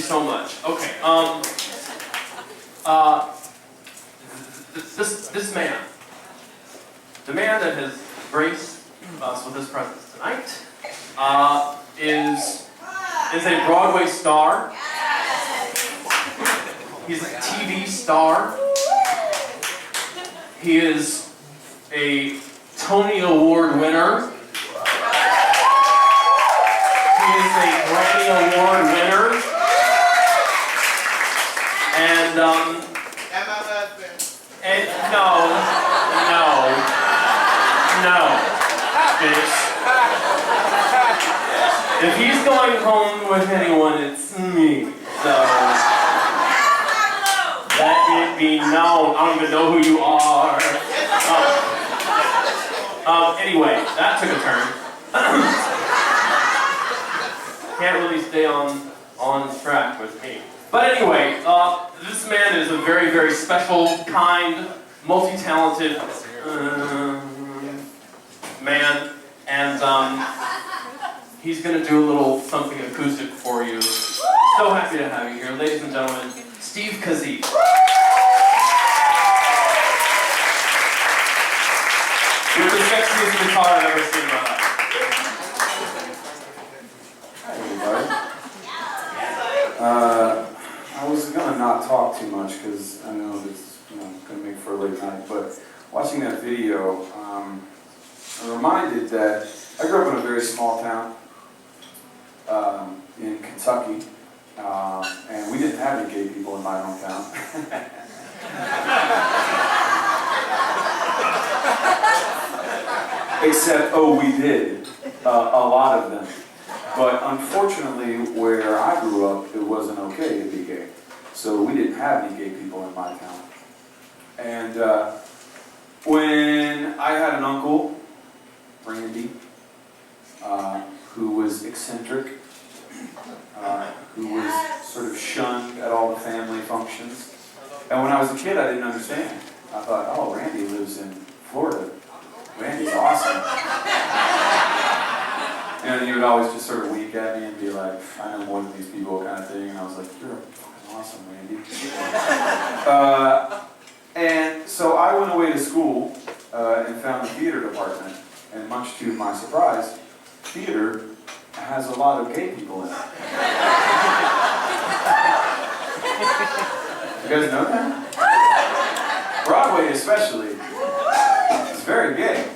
so much. Okay, this man, the man that has graced us with his presence tonight, is a Broadway star. He's a TV star. He is a Tony Award winner. He is a Grammy Award winner. And no, bitch. If he's going home with anyone, it's me. So let it be known. I don't even know who you are. Anyway, that took a turn. Can't really stay on track with me. But anyway, this man is a very, very special, kind, multi-talented man, and he's gonna do a little something acoustic for you. So happy to have you here, ladies and gentlemen. Steve Kazee. You're the sexiest guitar I've ever seen in my life. Hi, everybody. I was gonna not talk too much because I know it's gonna make for a late night. But watching that video, I'm reminded that I grew up in a very small town in Kentucky, and we didn't have any gay people in my hometown. Except, we did. A lot of them. But unfortunately, where I grew up, it wasn't okay to be gay. So we didn't have any gay people in my town. And when I had an uncle, Randy, who was eccentric, who was sort of shunned at all the family functions. And when I was a kid, I didn't understand. I thought, oh, Randy lives in Florida. Randy's awesome. And he would always just sort of wink at me and be like, I know more than these people kind of thing. And I was like, you're fucking awesome, Randy. And so I went away to school and found the theater department. And much to my surprise, theater has a lot of gay people in it. You guys know that? Broadway especially. It's very gay.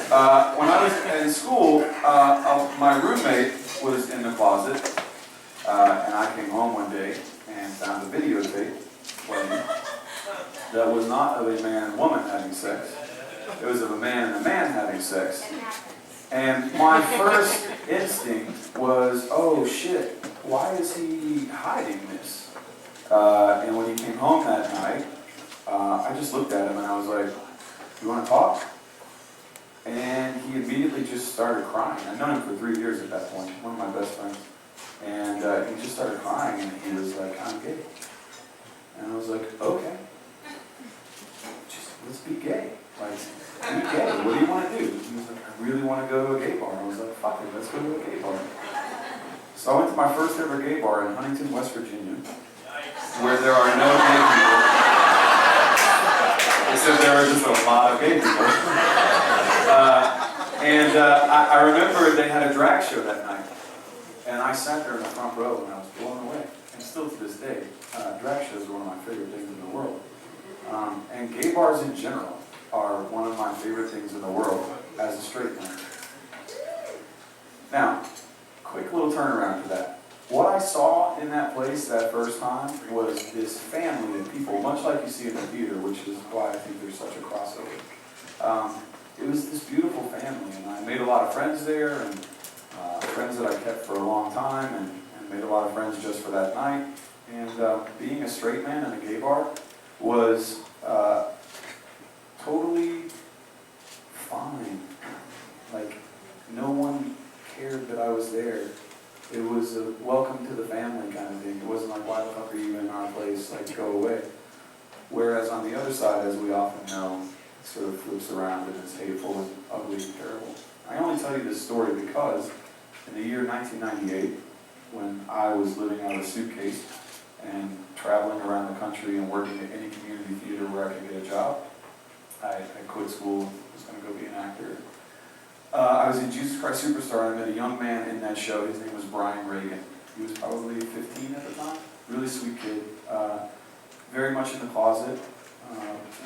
When I was in school, my roommate was in the closet, and I came home one day and found a videotape playing that was not of a man and woman having sex. It was of a man and a man having sex. And my first instinct was, oh shit, why is he hiding this? And when he came home that night, I just looked at him and I was like, you want to talk? And he immediately just started crying. I'd known him for 3 years at that point, one of my best friends. And he just started crying and he was like, I'm gay. And I was like, okay. Just, let's be gay. Like, be gay. What do you want to do? He was like, I really want to go to a gay bar. I was like, fuck it, let's go to a gay bar. So I went to my first ever gay bar in Hunton, West Virginia, where there are no gay people. Except there are just a lot of gay people. I remember they had a drag show that night. And I sat there in the front row and I was blown away. And still to this day, drag shows are one of my favorite things in the world. And gay bars in general are one of my favorite things in the world as a straight man. Now, quick little turnaround to that. What I saw in that place that first time was this family of people, much like you see in the theater, which is why I think there's such a crossover. It was this beautiful family, and I made a lot of friends there, and friends that I kept for a long time, and made a lot of friends just for that night. And being a straight man in a gay bar was totally fine. Like, no one cared that I was there. It was a welcome to the family kind of thing. It wasn't like, why the fuck are you in our place? Like, go away. Whereas on the other side, as we often know, it sort of flips around and it's hateful and ugly and terrible. I only tell you this story because in the year 1998, when I was living out of a suitcase and traveling around the country and working at any community theater where I could get a job. I quit school, was going to go be an actor. I was in Jesus Christ Superstar. I met a young man in that show. His name was Brian Reagan. He was probably 15 at the time. Really sweet kid. Very much in the closet.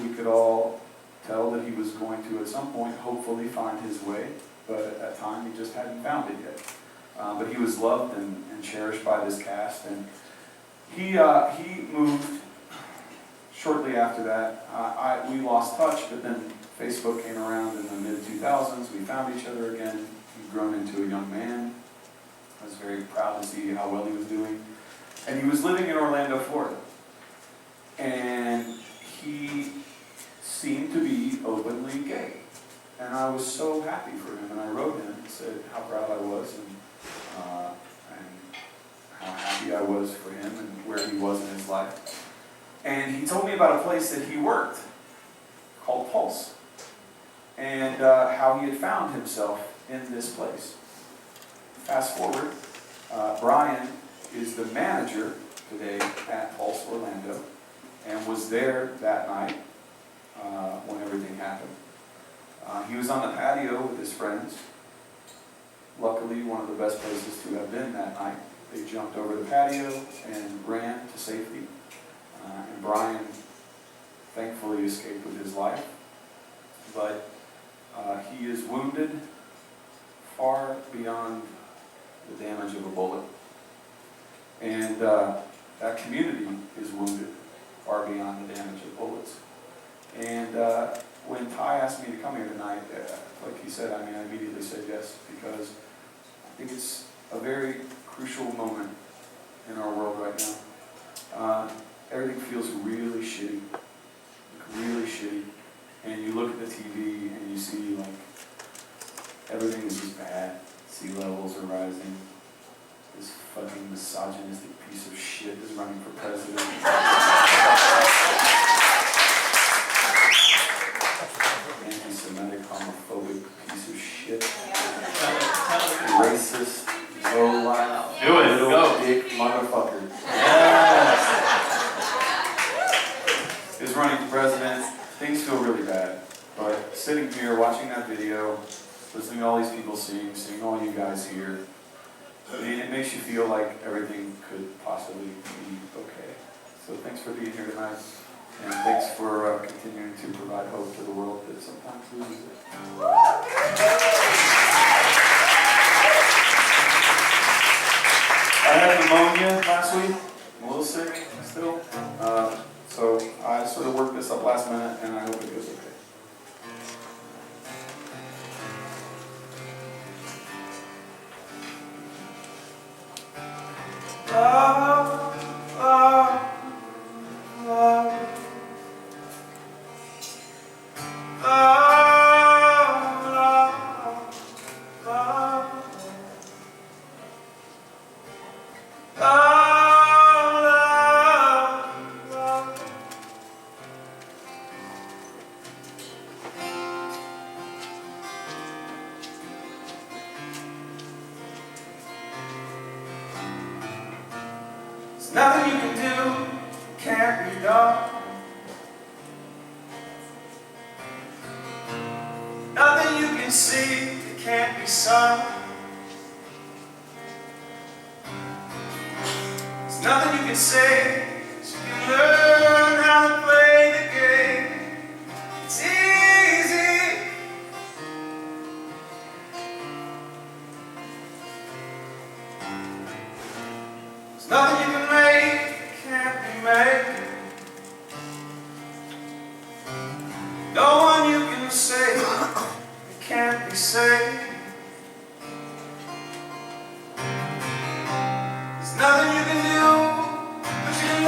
We could all tell that he was going to, at some point, hopefully find his way. But at that time, he just hadn't found it yet. But he was loved and cherished by this cast. And he moved shortly after that. We lost touch, but then Facebook came around in the mid-2000s. We found each other again. He'd grown into a young man. I was very proud to see how well he was doing. And he was living in Orlando, Florida. And he seemed to be openly gay. And I was so happy for him. And I wrote him and said how proud I was and how happy I was for him and where he was in his life. And he told me about a place that he worked called Pulse. And how he had found himself in this place. Fast forward, Brian is the manager today at Pulse Orlando and was there that night when everything happened. He was on the patio with his friends. Luckily, one of the best places to have been that night. They jumped over the patio and ran to safety. And Brian thankfully escaped with his life. But he is wounded far beyond the damage of a bullet. And that community is wounded far beyond the damage of bullets. And when Tye asked me to come here tonight, like he said, I immediately said yes, because I think it's a very crucial moment in our world right now. Everything feels really shitty, and you look at the TV and you see like everything is just bad. Sea levels are rising. This fucking misogynistic piece of shit is running for president. Anti-Semitic, homophobic piece of shit. Racist, low-life, little dick motherfucker. Yes. Is running for president. Things feel really bad. But sitting here, watching that video, listening to all these people sing, seeing all you guys here, it makes you feel like everything could possibly be okay. So thanks for being here tonight. And thanks for continuing to provide hope to the world that sometimes loses it. I had pneumonia last week. I'm a little sick still. So I sort of worked this up last minute, and I hope it goes okay. Nothing you can do can't be done. Nothing you can see that can't be sung. There's nothing you can say that you can learn how to play the game. It's easy. There's nothing you can make that can't be made. No one you can say that can't be saved. There's nothing you can do, but you can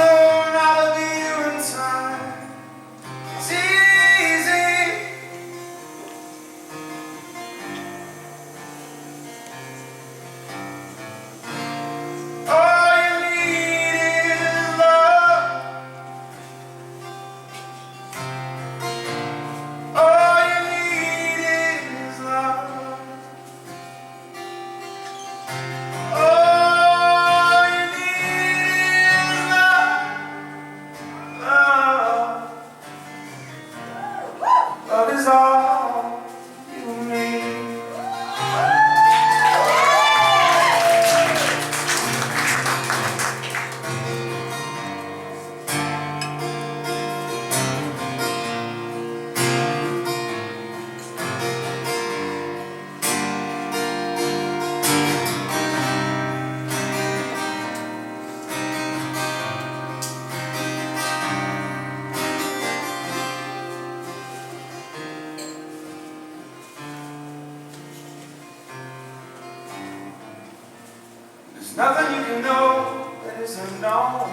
nothing you can know that isn't known.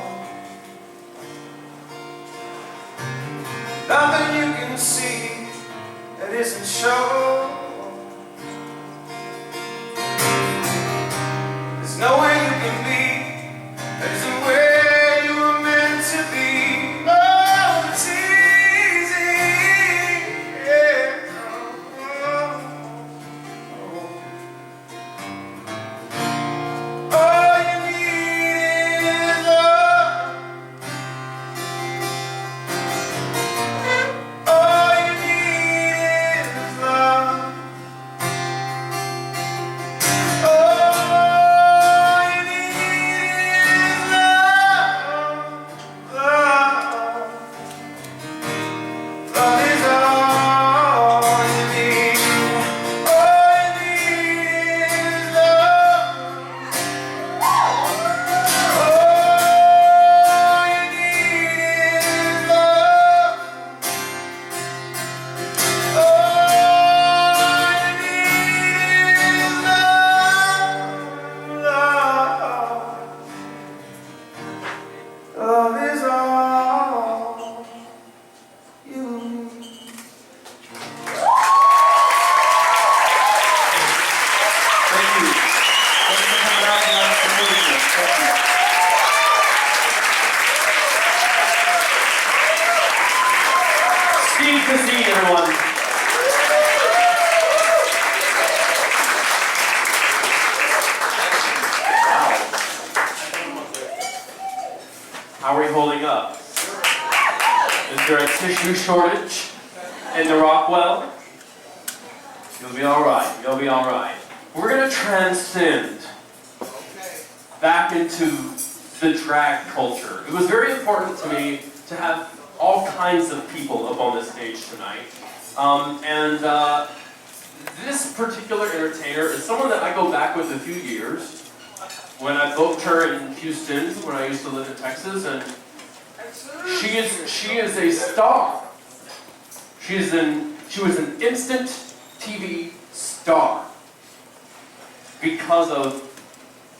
Nothing you can see that isn't shown. There's nowhere you can be that isn't where you were meant to be. Oh, it's easy, yeah. All you need is love. All you need is love. All you need is love. Love. Love is all you need. All you need is love. All you need is love. All you need is love. Love is all you need. Thank you. Thanks for coming out and supporting us. Thank you. Steve Kazee, everyone. How are we holding up? Is there a tissue shortage in the Rockwell? You'll be all right. You'll be all right. We're going to transcend back into the drag culture. It was very important to me to have all kinds of people up on this stage tonight. This particular entertainer is someone that I go back with a few years. When I booked her in Houston, when I used to live in Texas, and she is a star. She was an instant TV star because of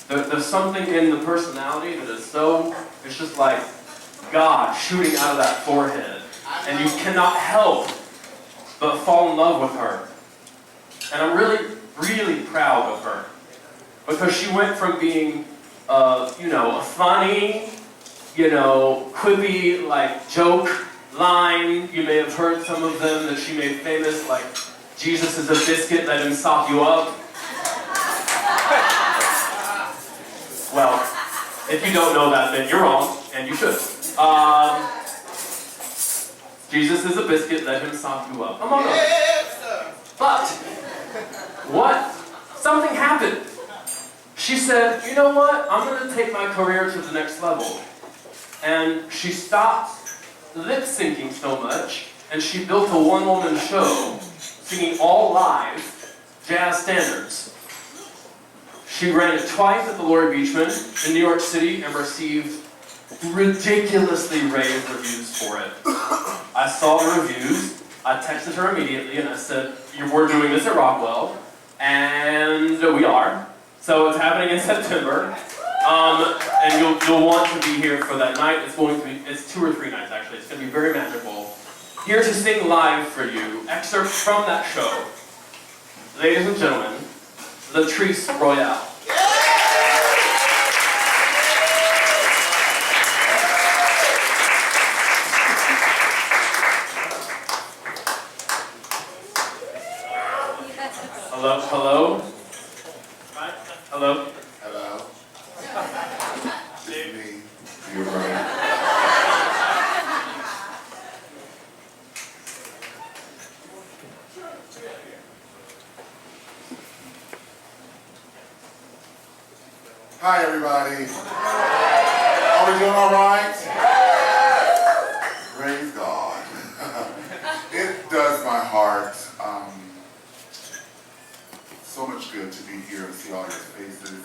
there's something in the personality that is so, it's just like God shooting out of that forehead, and you cannot help but fall in love with her. And I'm really, really proud of her. Because she went from being, a funny, quippy, like, joke line. You may have heard some of them that she made famous, like, Jesus is a biscuit, let him sop you up. Well, if you don't know that, then you're wrong, and you should. Jesus is a biscuit, let him sop you up. Among others. But, something happened. She said, you know what, I'm going to take my career to the next level. And she stopped lip-syncing so much, and she built a one-woman show, singing all live jazz standards. She ran it twice at the Laurie Beachman in New York City and received ridiculously rave reviews for it. I saw the reviews, I texted her immediately, and I said, we're doing this at Rockwell, and we are. So it's happening in September, and you'll want to be here for that night. It's 2 or 3 nights actually. It's going to be very magical. Here to sing live for you, excerpts from that show. Ladies and gentlemen, Latrice Royale. Hello, hello. Hello. Hello. It's me. You're right. Hi, everybody. Are we doing all right? Praise God. It does my heart so much good to be here and see all your faces.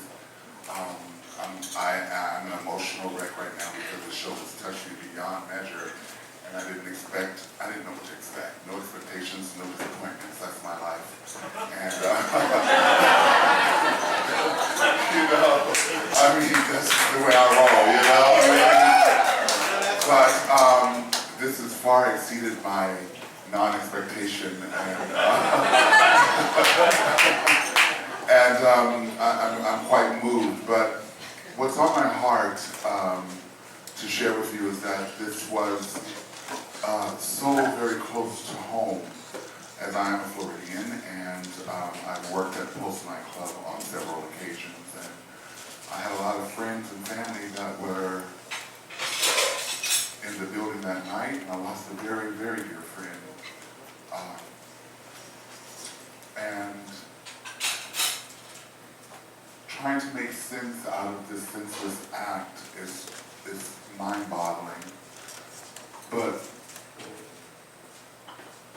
I'm an emotional wreck right now because the show has touched me beyond measure, and I didn't know what to expect. No expectations, no disappointments. That's my life. And I I mean, that's just the way I roll, you know? But this has far exceeded my non-expectation, and I'm quite moved. But what's on my heart to share with you is that this was so very close to home, as I am a Floridian, and I've worked at Post Nightclub on several occasions, and I had a lot of friends and family that were in the building that night, and I lost a very, very dear friend. And trying to make sense out of this senseless act is mind-boggling. But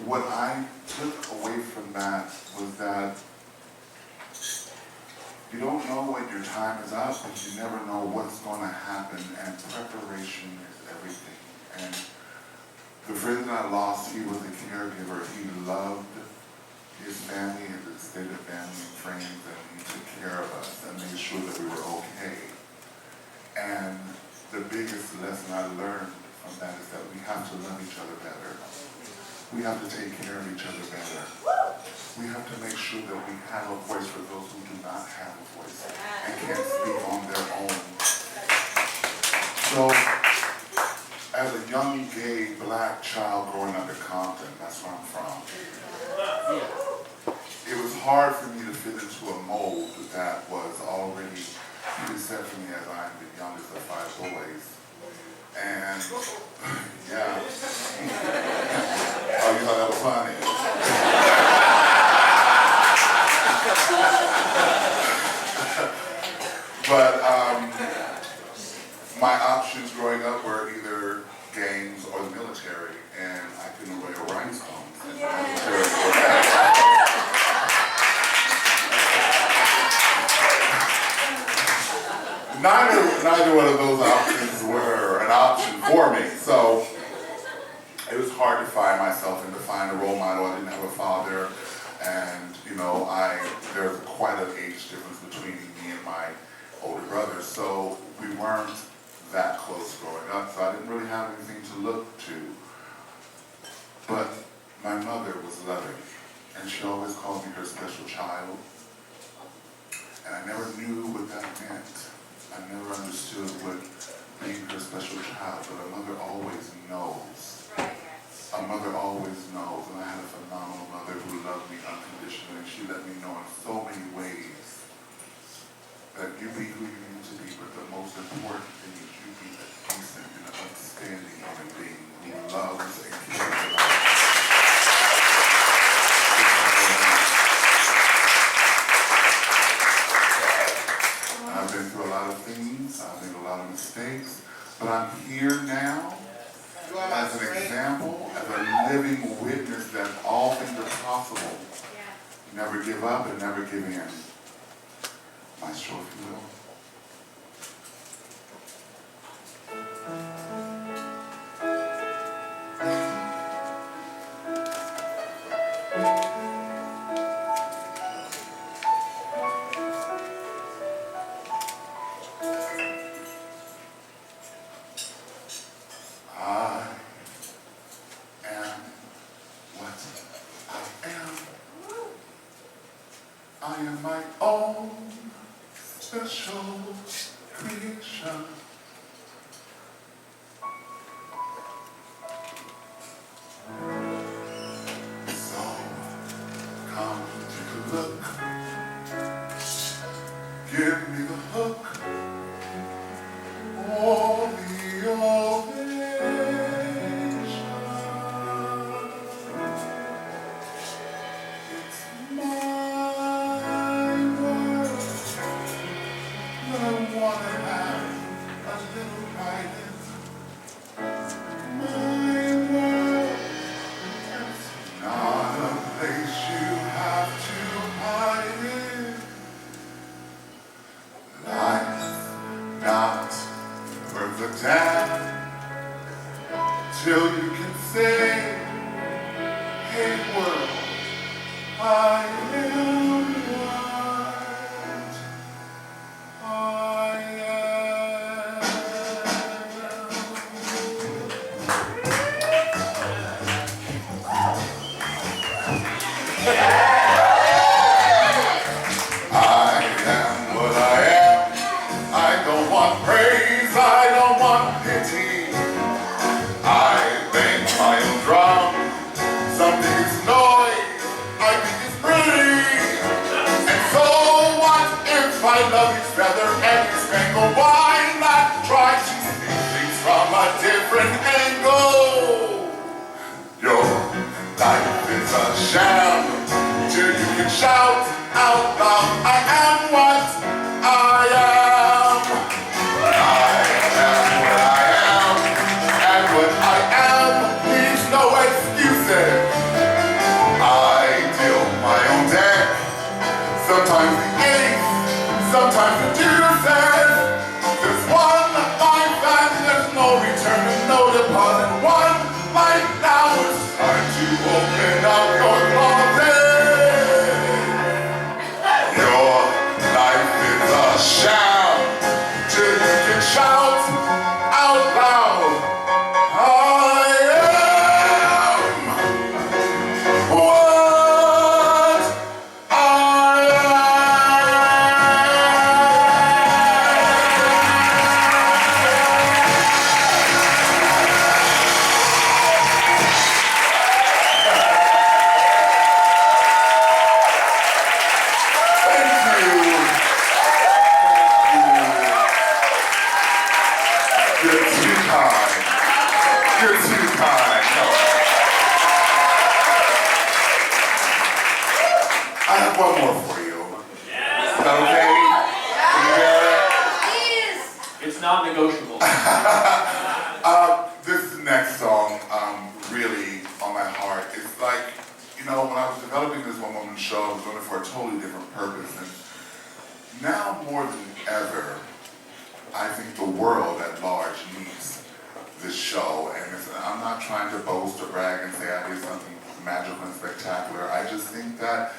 what I took away from that was that you don't know when your time is up, but you never know what's going to happen, and preparation is everything. And the friend that I lost, he was a caregiver. He loved his family and his extended family and friends, and he took care of us and made sure that we were okay. And the biggest lesson I learned from that is that we have to love each other better. We have to take care of each other better. We have to make sure that we have a voice for those who do not have a voice and can't speak on their own. So, as a young gay black child growing up in Compton, that's where I'm from, it was hard for me to fit into a mold that was already preset for me, as I'm the youngest of 5 boys. And yeah. Oh, you thought that was funny? But my options growing up were either gangs or the military, and I couldn't wear rhinestones in the military. Neither one of those options were an option for me. So it was hard to find myself and to find a role model. I didn't have a father, and you know, there's quite an age difference between me and my older brother. So we weren't that close growing up. So I didn't really have anything to look to. But my mother was loving, and she always called me her special child. And I never knew what that meant. I never understood what being her special child, but a mother always knows. A mother always knows, and I had a phenomenal mother who loved me unconditionally. She let me know in so many ways that you be who you need to be, but the most important thing is you be a decent and an understanding human being who loves and cares about you. I've been through a lot of things, I've made a lot of mistakes, but I'm here now as an example, as a living witness that all things are possible. Never give up and never give in. Maestro, if you will. I am my own special creation. So, come take a look. Give me the hook. All the ovation. It's my till you can say, hey world, I am what I am. I'm not trying to boast or brag and say I did something magical and spectacular. I just think that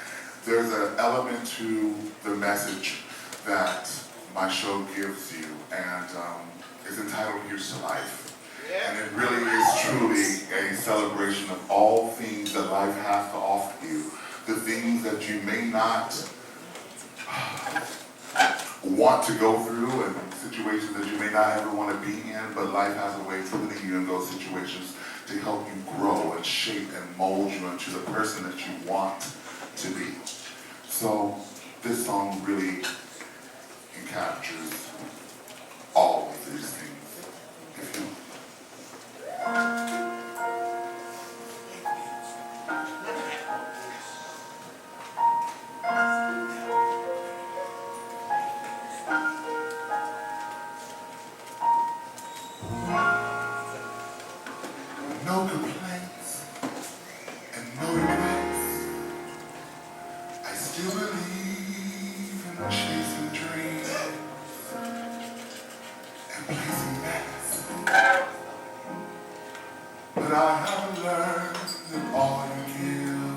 there's an element to the message that my show gives you, and it's entitled Here's to Life. And it really is truly a celebration of all things that life has to offer you. The things that you may not want to go through, and situations that you may not ever want to be in, but life has a way of putting you in those situations to help you grow and shape and mold you into the person that you want to be. So this song really captures all of these things, if you no complaints and no regrets. I still believe in chasing dreams and placing bets. But I have learned that all you give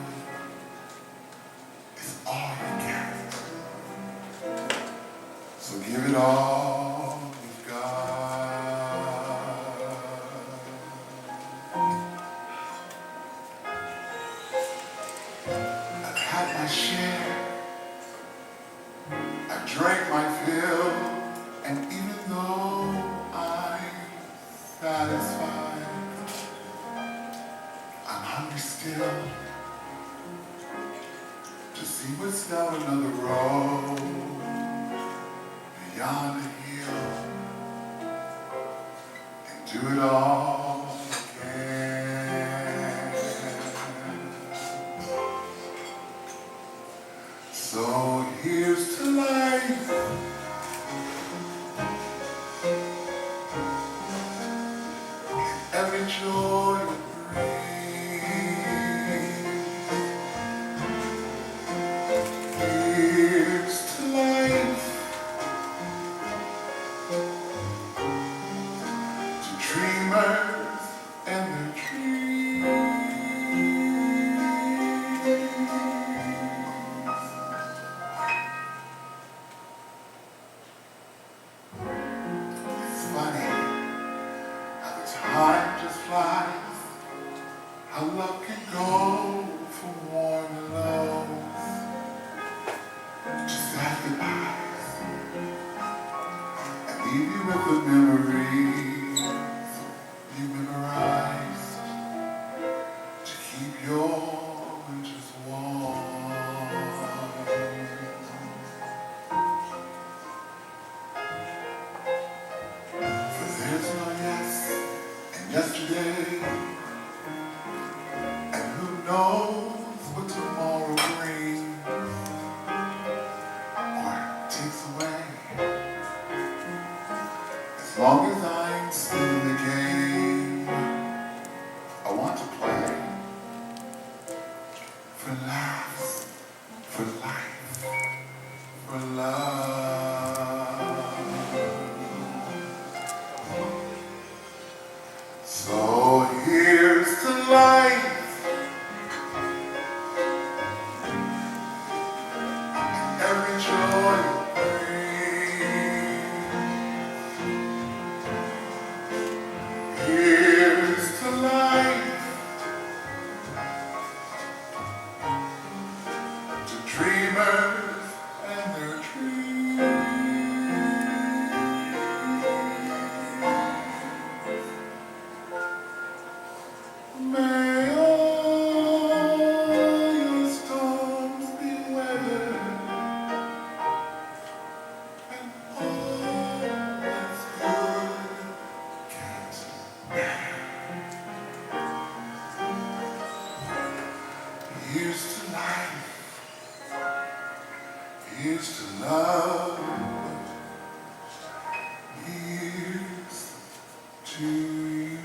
is all you get. So give it all you've got. I've had my share, I've drank my fill, and even though I'm satisfied, I'm hungry still to see what's down another road beyond the hill, and do it all again. So here's to life. And every joy it brings. Here's to life. To dreamers and their dreams. It's funny how the time just flies, how love can go from warm and lows to sad goodbyes, and leave you with the memories you memorized to keep your winters warm. For there's no yes and yesterday, and who knows what tomorrow brings or takes away. As long as I'm still in the game, I want to play for laughs, for life, for love. So here's to life, and every joy it brings. Here's to life, to dreamers and their dreams. May all your storms be weathered, and all that's good gets better. Here's to life, here's to love, here's to you.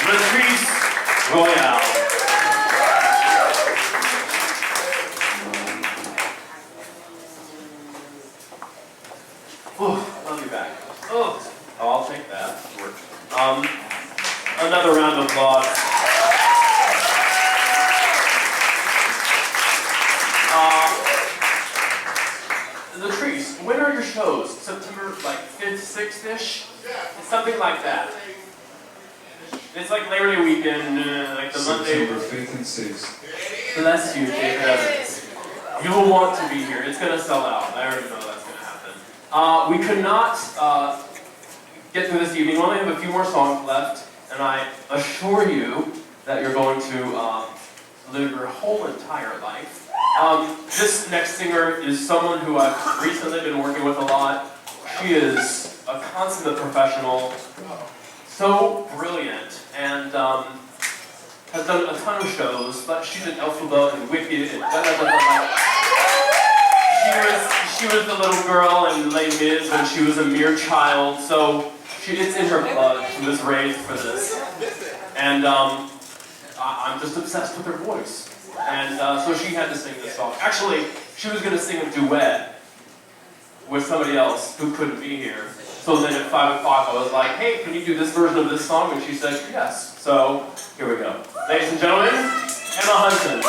Latrice, Royale. Love you back. Oh, I'll take that. Another round of applause. Latrice, when are your shows? September like 5th, 6th-ish? Something like that. It's like Labor Day weekend, like the Monday. September 5th and 6th. Bless you, David Evans. You will want to be here. It's going to sell out. I already know that's going to happen. We could not get through this evening. We only have a few more songs left, and I assure you that you're going to live your whole entire life. This next singer is someone who I've recently been working with a lot. She is a consummate professional, so brilliant, and has done a ton of shows. But she's in Alphabet and Wicked and She was the little girl in Les Mis when she was a mere child, so it's in her blood. She was raised for this, and I'm just obsessed with her voice. And so she had to sing this song. Actually, she was going to sing a duet with somebody else who couldn't be here. So then at 5 o'clock I was like, hey, can you do this version of this song? And she said, yes. So here we go. Ladies and gentlemen, Emma Hunton.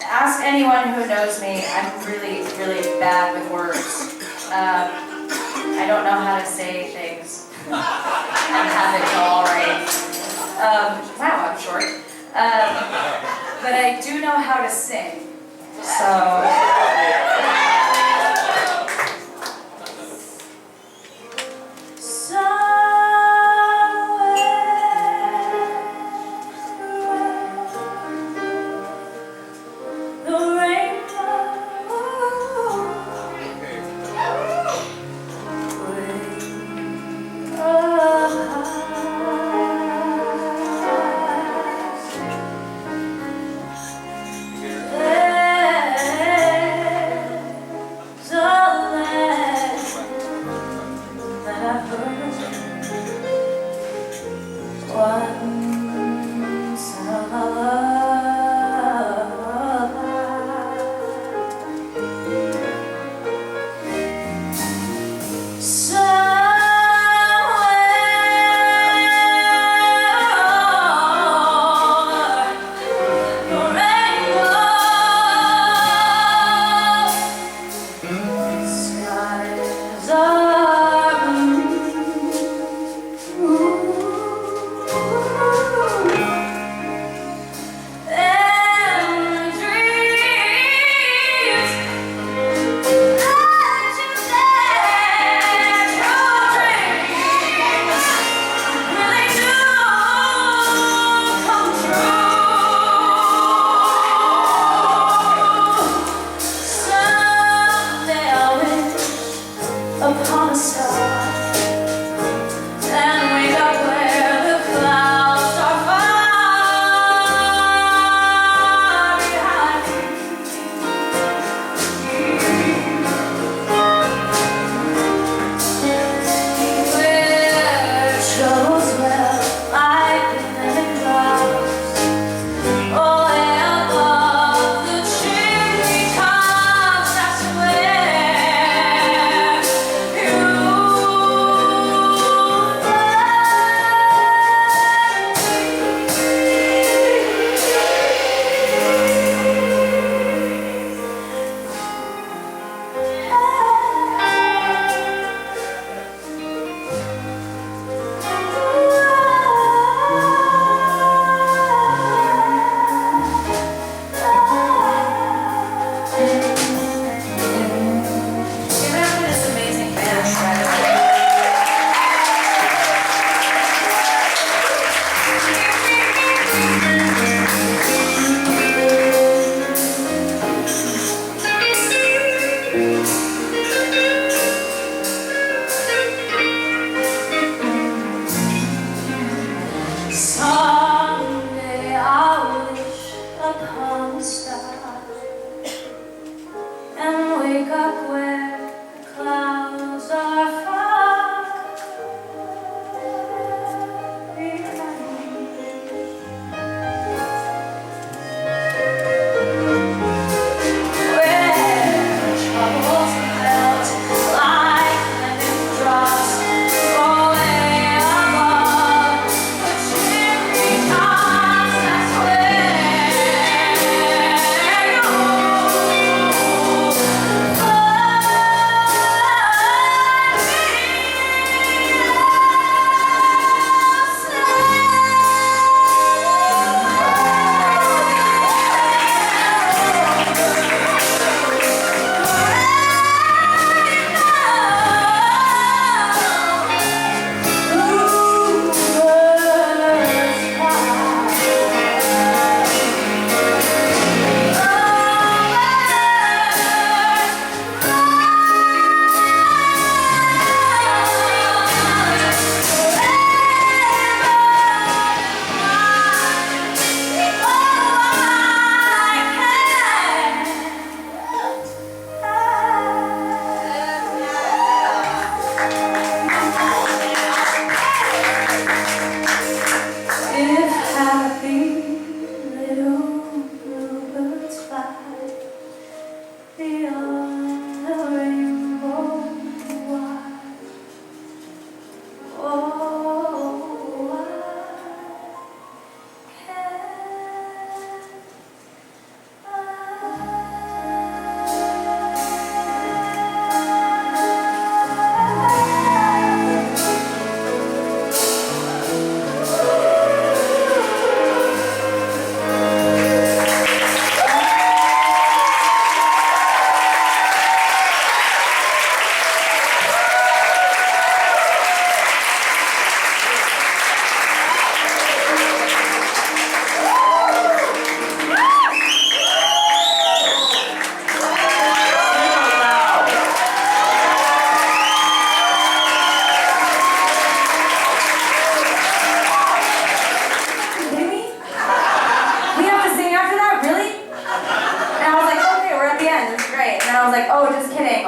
Ask anyone who knows me, I'm really, really bad with words. I don't know how to say things. I have it all right. Wow, I'm short. But I do know how to sing.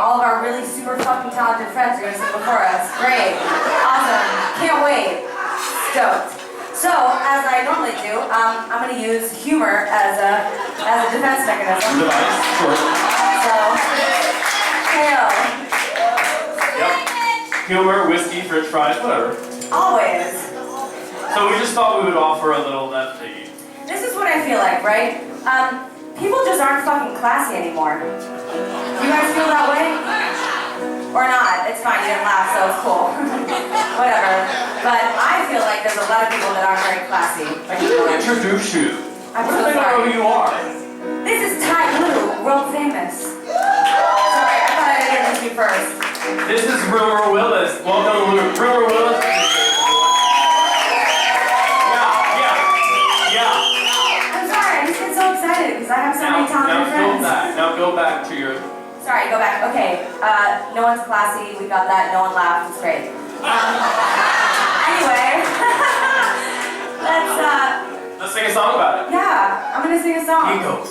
all of our really super fucking talented friends are gonna sing before us. Great. Awesome. Can't wait. Stoked. So, as I normally do, I'm gonna use humor as a defense mechanism. Device, sure. So, hail. Yep. Humor, whiskey, french fries, whatever. Always. So we just thought we would offer a little lefty. This is what I feel like, right? People just aren't fucking classy anymore. You guys feel that way? Or not? It's fine, you didn't laugh, so it's cool. Whatever. But I feel like there's a lot of people that aren't very classy. I didn't introduce you. I'm What so do they sorry. know who you are? This is Tye Blue, world famous. Sorry, I thought I'd introduce you first. This is Rumer Willis. Welcome, Rumer Willis. I'm sorry, I just get so excited because I have so many talented friends. Now go back to your... Sorry, go back. Okay, no one's classy. We got that. No one laughed. It's great. Anyway, Let's sing a song about it. yeah, I'm gonna sing a song. Here you go.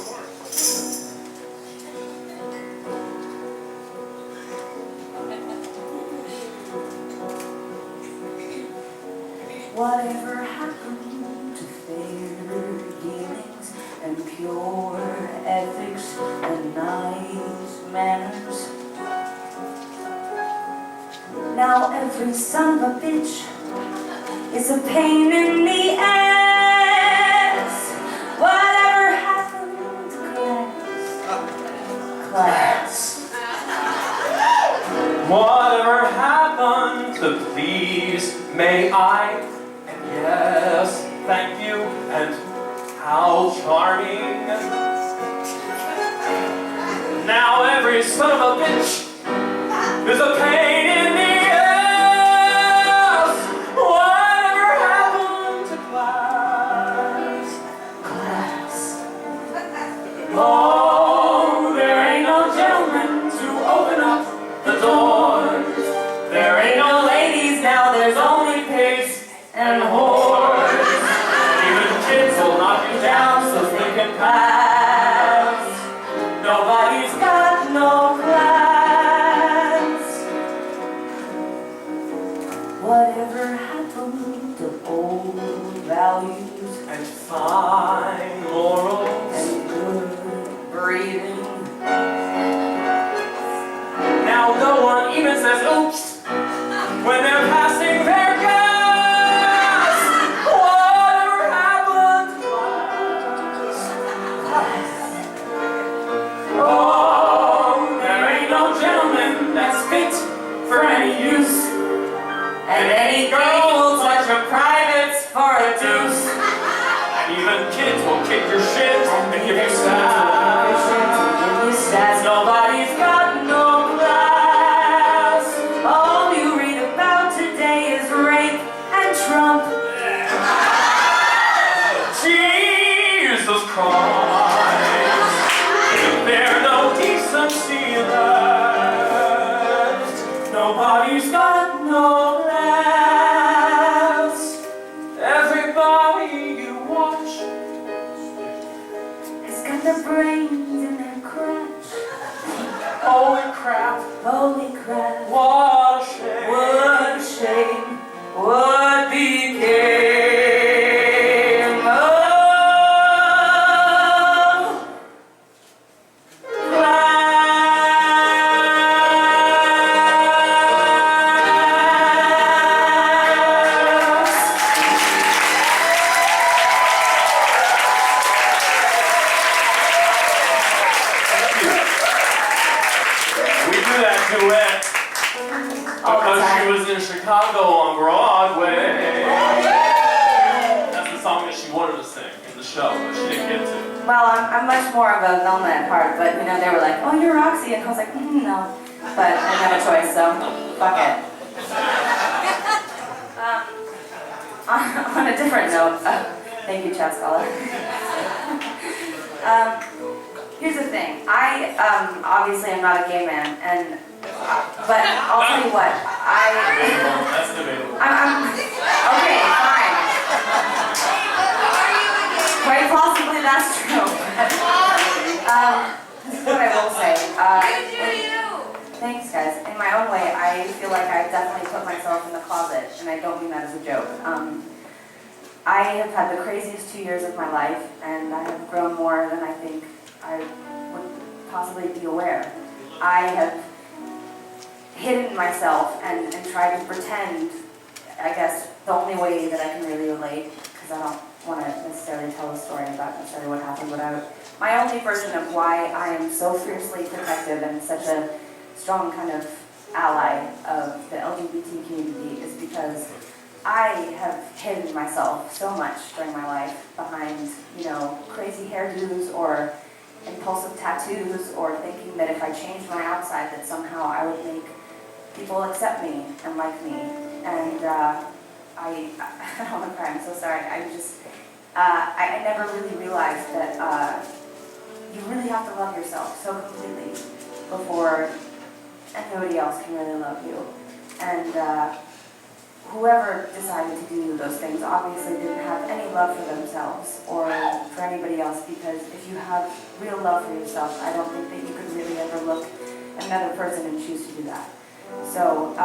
Whatever happened to fair dealings and pure ethics and nice manners? Now every son of a bitch is a pain in the ass. Whatever happened to class? Whatever happened to please, may I? And yes, thank you, and how charming. Now every son of a bitch is a pain in the ass. Whatever happened to class? Oh, there ain't no gentleman to open up the doors. There ain't no ladies now, there's only pigs and whores. Even kids will knock you down so they can pass. Nobody's got no class. Whatever happened to old values and fine morals and good breeding? Now no one even says oops when they're passing their gas. Whatever happened to class? Oh, there ain't no gentleman that's fit for any use. And any girl will touch her privates for a deuce. And even kids will kick your shit and give you stats. Nobody's got no class. All you read about today is rape and Trump. Jesus Christ, there's no decency left. Nobody's got no class. Everybody you watch Has got their brains in their crotch. holy crap, Holy crap. what a shame. What a shame. What became of We do that duet because she was in Chicago on Broadway. That's the song that she wanted to sing in the show, but she didn't get to. Well, I'm much more of a Velma at heart, but you know, they were like, oh, you're Roxy, and I was like, no. But I didn't have a choice, so fuck it. On a different note, thank you, Chad Scholar. Here's the thing. I obviously am not a gay man, but I'll tell you what. That's debatable. Okay, fine. Quite possibly that's true. This is what I will say. Thanks, guys. In my own way, I feel like I definitely put myself in the closet, and I don't mean that as a joke. I have had the craziest 2 years of my life, and I have grown more than I think I would possibly be aware. I have hidden myself and tried to pretend, I guess, the only way that I can really relate, because I don't want to necessarily tell a story about necessarily what happened, but my only version of why I am so fiercely protective and such a strong kind of ally of the LGBT community is because I have hidden myself so much during my life behind, crazy hairdos or impulsive tattoos, or thinking that if I changed my outside that somehow I would make people accept me and like me. And I don't want to cry, I'm so sorry. I never really realized that you really have to love yourself so completely before anybody else can really love you. And whoever decided to do those things obviously didn't have any love for themselves or for anybody else, because if you have real love for yourself, I don't think that you could really ever look at another person and choose to do that. So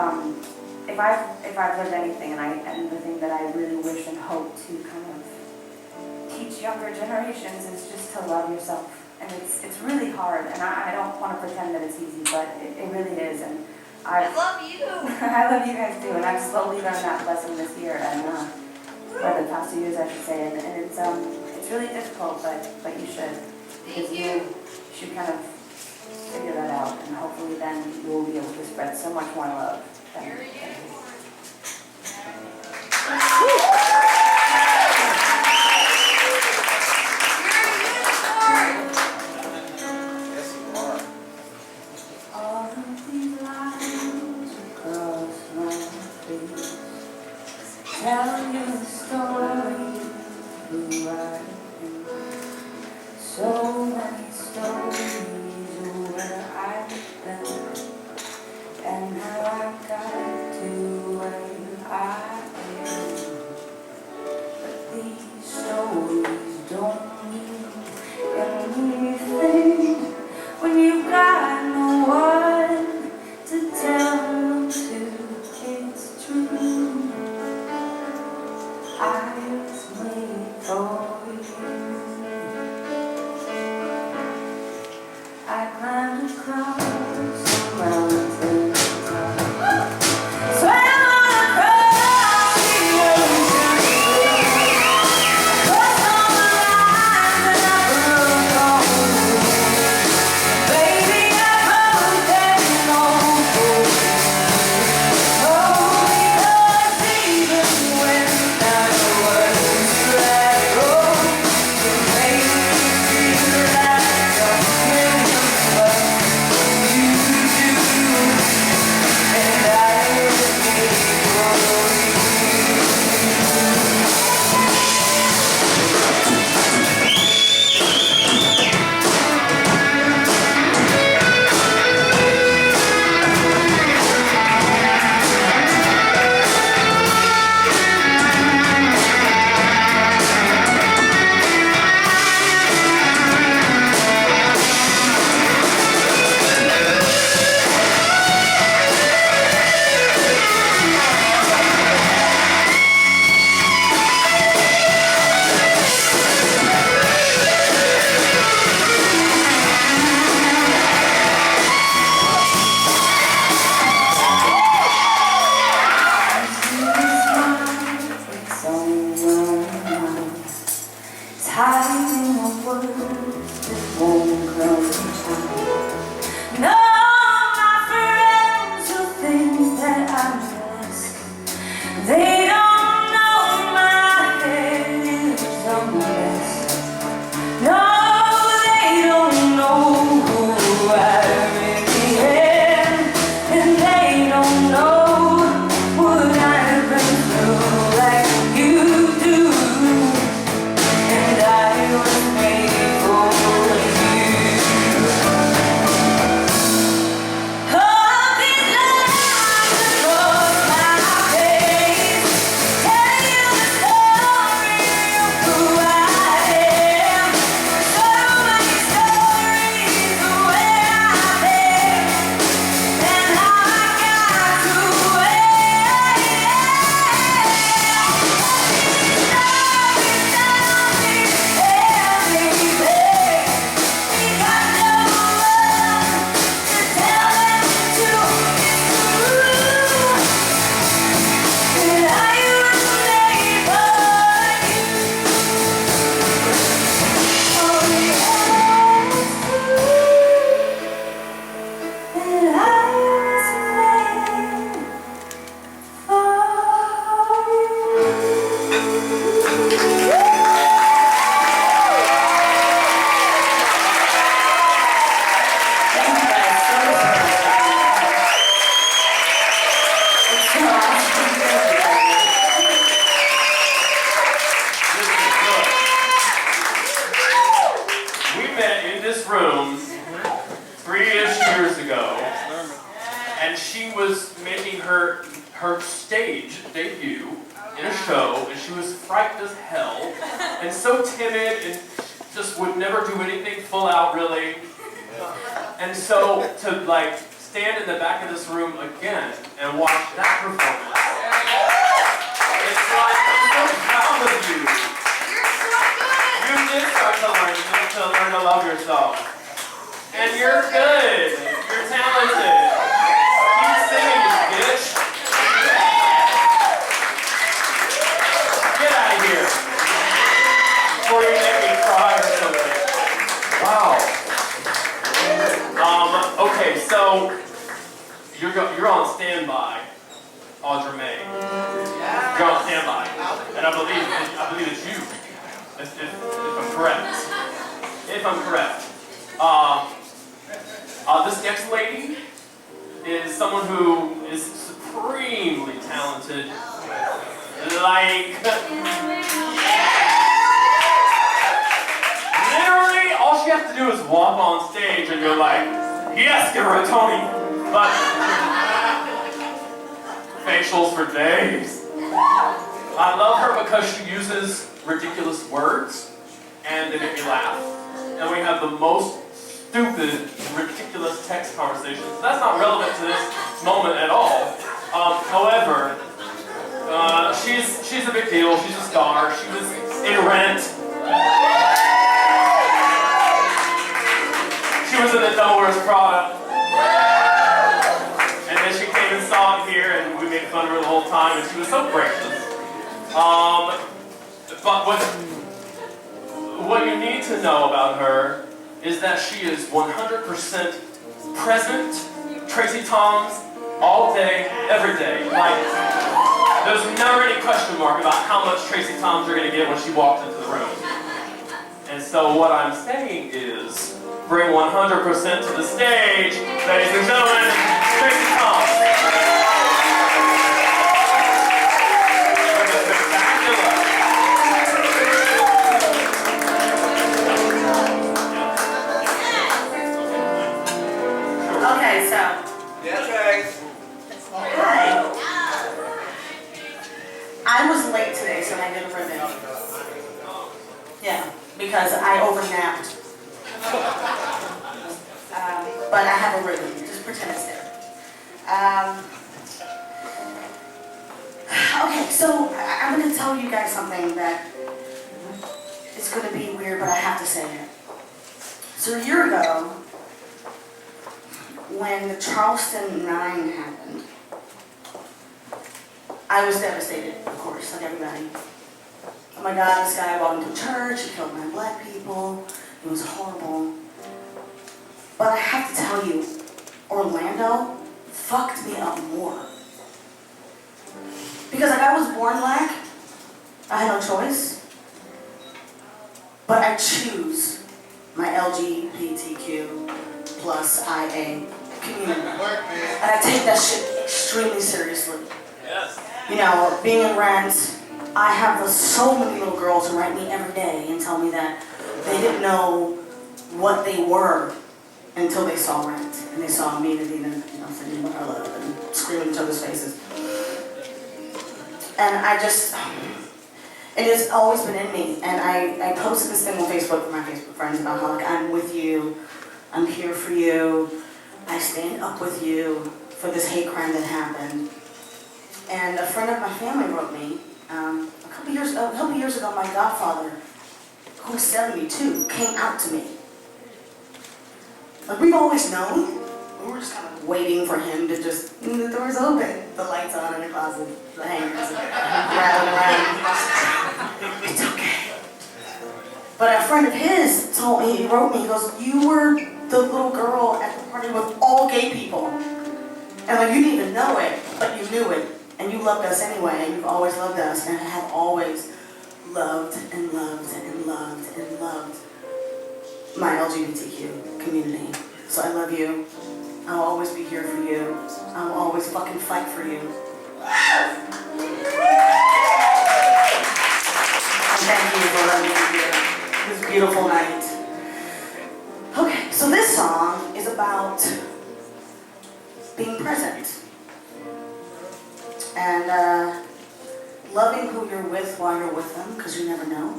if I've learned anything, and the thing that I really wish and hope to kind of teach younger generations is just to love yourself. And it's really hard, and I don't want to pretend that it's easy, but it really is. And I love you. I love you guys too, and I've slowly learned that lesson this year, and or the past 2 years, I should say. And it's really difficult, but you should, because you should kind of figure that out, and hopefully then you will be able to spread so much more love. Tell you the story of who I am. So many stories of where I've been and how I got to where I am. But these stories don't mean anything when you've got no one to tell them to. It's true. I was made for you. I climbed across the mountain top, swam across the ocean, crossed all the lines and I broke all the rules. Baby, I broke them all for you. Oh, because even when I was let go, you made me feel like something but you do, and I was made for you. Hiding the words that won't come out. No, my friends who think that I'm less, they don't know my head is a mess. No, they don't know who I really am, and they don't know what I've been through like you do. And I was made for you. room 3-ish years ago, and she was making her stage debut in a show, and she was frightened as hell, and so timid, and just would never do anything full out, really. And so to like stand in the back of this room again and watch that performance, it's like, I'm so proud of you. You did start to learn to love yourself. And you're good. You're talented. Keep singing, you bitch. Get out of here. Before you make me cry or something. Wow. Okay, so you're on standby, Audra May. You're on standby. And I believe it's you. If I'm correct. If I'm correct. This next lady is someone who is supremely talented. Like, literally, all she has to do is walk on stage and you're like, yes, give her a Tony. But facials for days. I love her because she uses ridiculous words and they make me laugh. And we have the most stupid, ridiculous text conversations. That's not relevant to this moment at all. However, she's a big deal. She's a star. She was in Rent. She was in the Devil Wears Prada. And then she came and saw it here, and we made fun of her the whole time, and she was so gracious. But what you need to know about her is that she is 100% present, Tracie Thoms, all day, every day. Like, there's never any question mark about how much Tracie Thoms you're going to get when she walks into the room. And so what I'm saying is, bring 100% to the stage, ladies and gentlemen, Tracie Thoms. Okay, so. Hi. I was late today, so I did a ribbon. Yeah, because I overnapped. But I have a ribbon. Just pretend it's there. Okay, so I'm going to tell you guys something that is going to be weird, but I have to say it. So a year ago, when the Charleston 9 happened, I was devastated, of course, like everybody. Oh my God, this guy walked into church, he killed 9 black people, it was horrible. But I have to tell you, Orlando fucked me up more. Because like I was born black, I had no choice. But I choose my LGBTQ plus IA community. And I take that shit extremely seriously. Yes. You know, being in Rent, I have so many little girls who write me every day and tell me that they didn't know what they were until they saw Rent. And they saw me and Adriana, singing about our love and screaming in each other's faces. And and it's always been in me. And I posted this thing on Facebook for my Facebook friends about how like I'm with you, I'm here for you, I stand up with you for this hate crime that happened. And a friend of my family wrote me, a couple years ago, my godfather, who's 72, came out to me. Like we've always known, we were just kind of waiting for him to just, the door's open, the lights on in the closet, the hangers, rattling around. It's okay. But a friend of his told me, he wrote me, he goes, you were the little girl at the party with all gay people. And like you didn't even know it, but you knew it. And you loved us anyway, and you've always loved us, and have always loved and loved and loved and loved my LGBTQ community. So I love you. I'll always be here for you. I'll always fucking fight for you. And thank you for letting me be here this beautiful night. Okay. about being present and loving who you're with while you're with them, because you never know.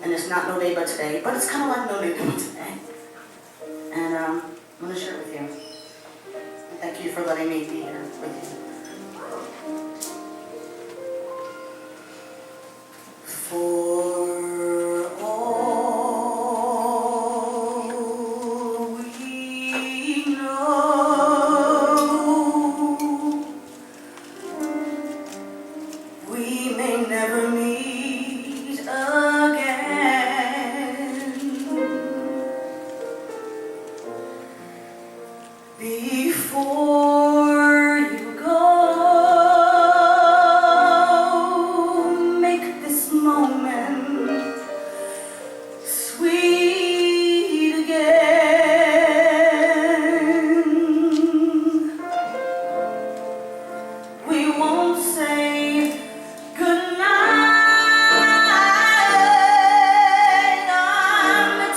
And it's not no day but today, but it's kind of like no day but today. And I'm going to share it with you. And thank you for letting me be here with you. For all we know, we may never meet again. Before you go, make this moment sweet again. We won't say goodnight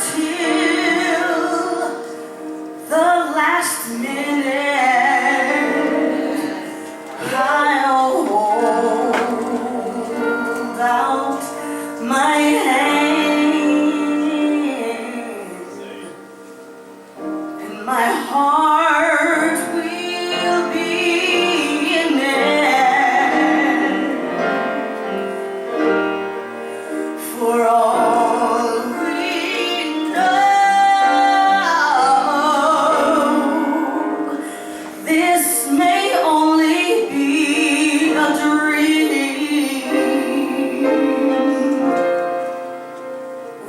until the last minute. I'll hold out my hand, and my heart will be in it. For all we know, this may only be a dream.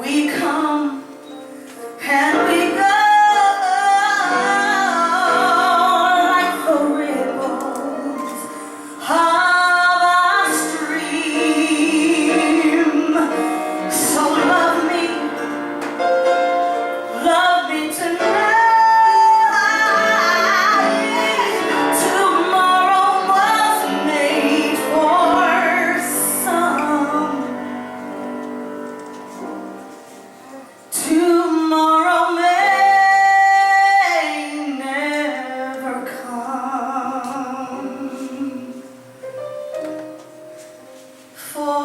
We come and we go like the ripples of a stream. So love me tonight. Tomorrow was made for some. Tomorrow may never come. For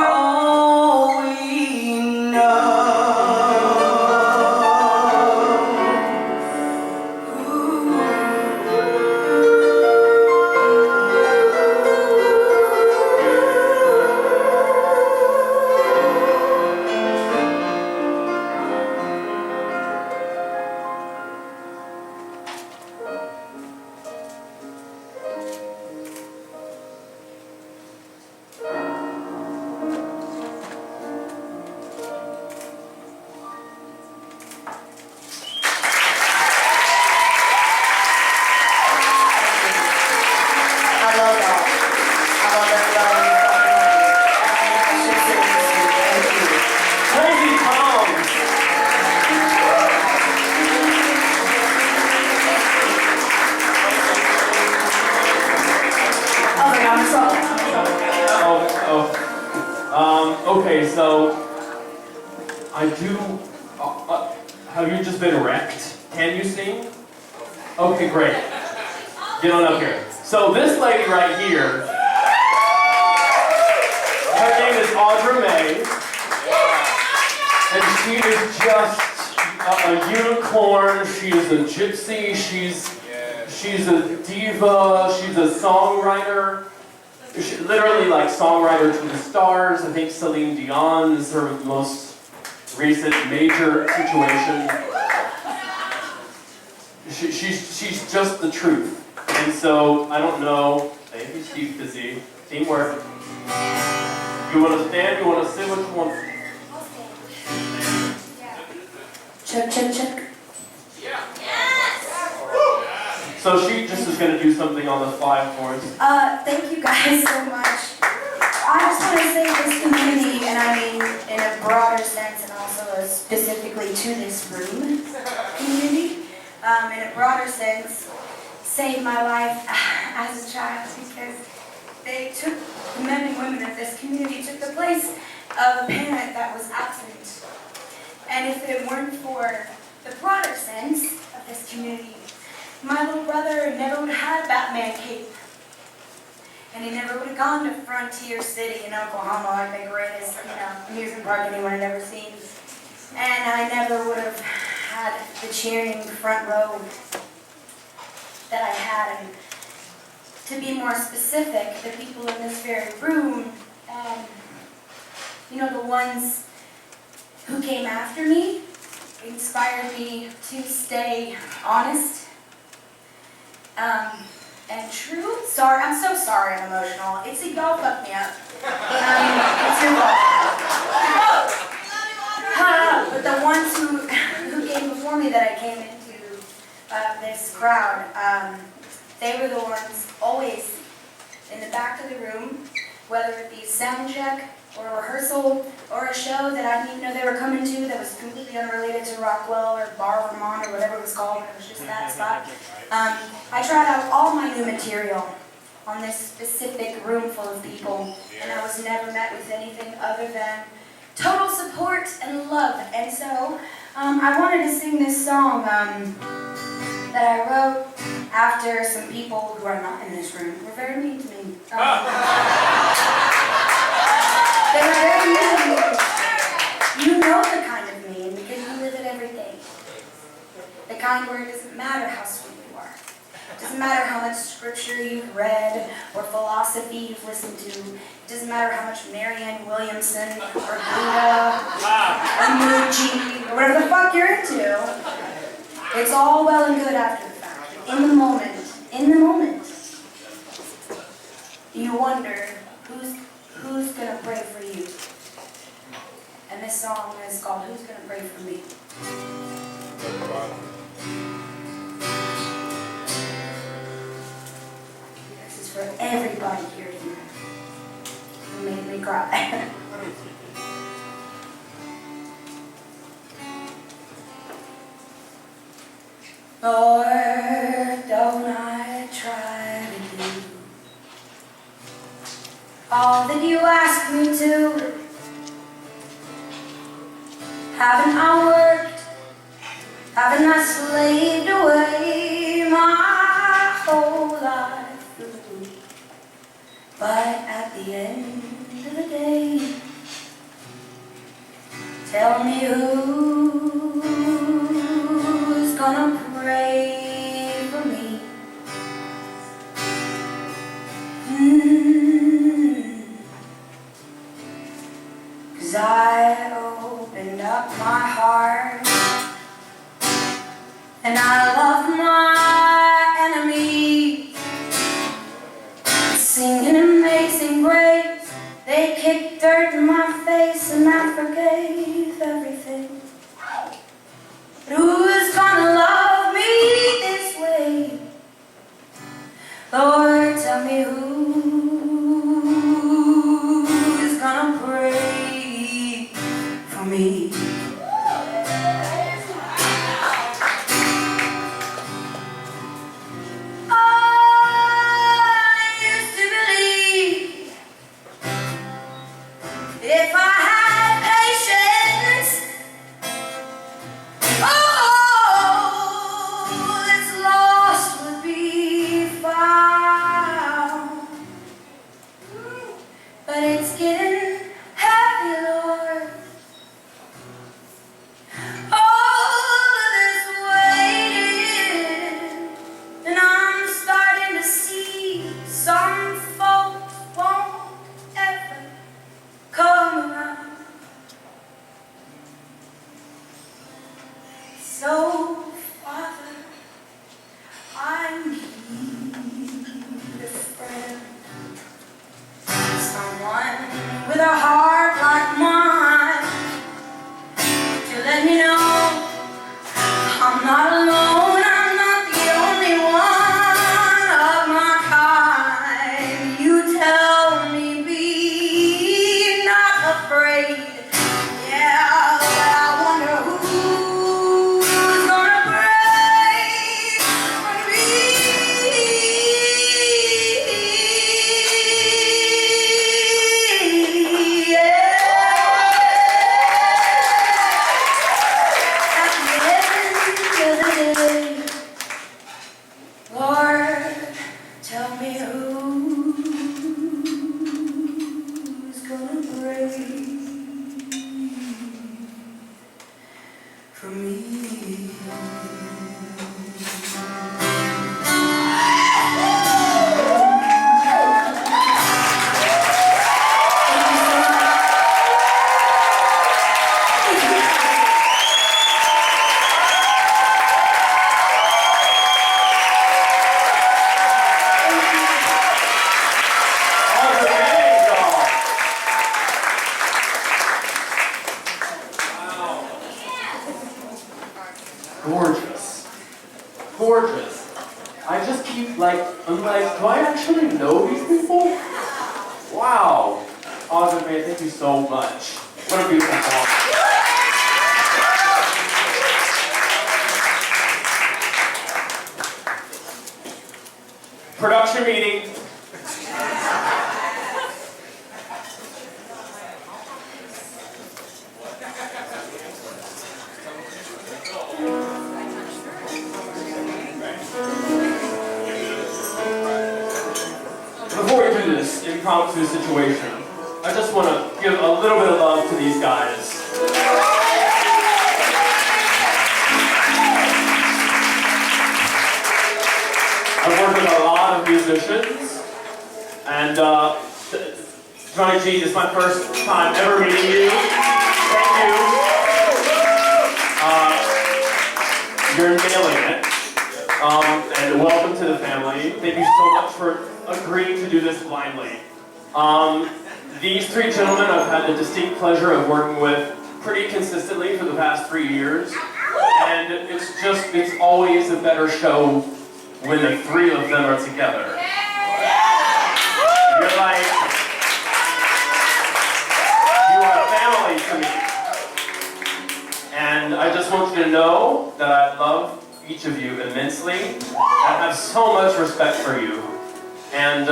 all we know. I love y'all. I love everybody. I should say this to you. Thank you. Crazy Thoms. Okay, I'm in trouble. Okay, so I do. Have you just been wrecked? Can you sing? Okay, great. Get on up here. So this lady right here, her name is Audra, and she is just a unicorn. She is a gypsy. She's a diva. She's a songwriter. She, literally like songwriter to the stars. I think Celine Dionne is her most recent major situation. She's just the truth. And so, I don't know. Thank you, Steve Kazee. Teamwork. You want to stand? You want to sit? What you want? Check, check, check. So she just is going to do something on the fly for us. Thank you guys so much. I just want to say this community, and I mean in a broader sense and also specifically to this room community, in a broader sense, saved my life as a child because they took, the men and women of this community took the place of a parent that was absent. And if it weren't for the broader sense of this community. My little brother never would have had a Batman cape. And he never would have gone to Frontier City in Oklahoma, like the greatest, amusement park anyone had ever seen. And I never would have had the cheering front row that I had. And to be more specific, the people in this very room, the ones who came after me, inspired me to stay honest and true. Sorry, I'm so sorry I'm emotional. It's y'all fucked me up. It's your fault. But the ones who came before me that I came into this crowd, they were the ones always in the back of the room, whether it be sound check or a rehearsal or a show that I didn't even know they were coming to that was completely unrelated to Rockwell or Bar Vermont or whatever it was called. It was just that spot. I tried out all my new material on this specific room full of people, and I was never met with anything other than total support and love. And so I wanted to sing this song that I wrote after some people who are not in this room were very mean to me. They were very mean to me. You know the kind of mean because you live it every day. The kind where it doesn't matter how sweet you are. It doesn't matter how much scripture you've read or philosophy you've listened to. It doesn't matter how much Marianne Williamson or Buddha or Muji or whatever the fuck you're into. It's all well and good after the fact. In the moment, you wonder who's gonna pray for you. And this song is called Who's Gonna Pray For Me. This is for everybody here tonight who made me cry. Lord, don't I try to do all that you ask me to? Haven't I worked? Haven't I slaved away my whole life through? But at the end of the day, tell me who's gonna pray for me? Cause I opened up my heart and I loved my enemy, singing Amazing Grace. They kicked dirt in my face and I forgave everything. But who's gonna love me this way? Lord, tell me who's gonna pray for me? If I had patience, oh, this lost would be found. But it's getting heavy, Lord. All of this waiting, and I'm starting to see some folks won't ever come around. So, Father, I need a friend, someone with a heart like mine, to let me know I'm not alone, I'm not the only one of my kind. You tell me be not afraid, yeah, but I wonder who's gonna for me. Gorgeous. Gorgeous. I just keep I'm like, do I actually know these people? Wow. Audra, man, thank you so much. What a beautiful song. Production meeting. Before we do this impromptu situation, I just want to give a little bit of love to these guys. I've worked with a lot of musicians, and Droege, it's my first time ever meeting you. Thank you. You're nailing it. And welcome to the family. Thank you so much for agreeing to do this blindly. These three gentlemen I've had the distinct pleasure of working with pretty consistently for the past 3 years. And it's always a better show when the three of them are together. You're like, you are family to me. And I just want you to know that I love each of you immensely. I have so much respect for you. And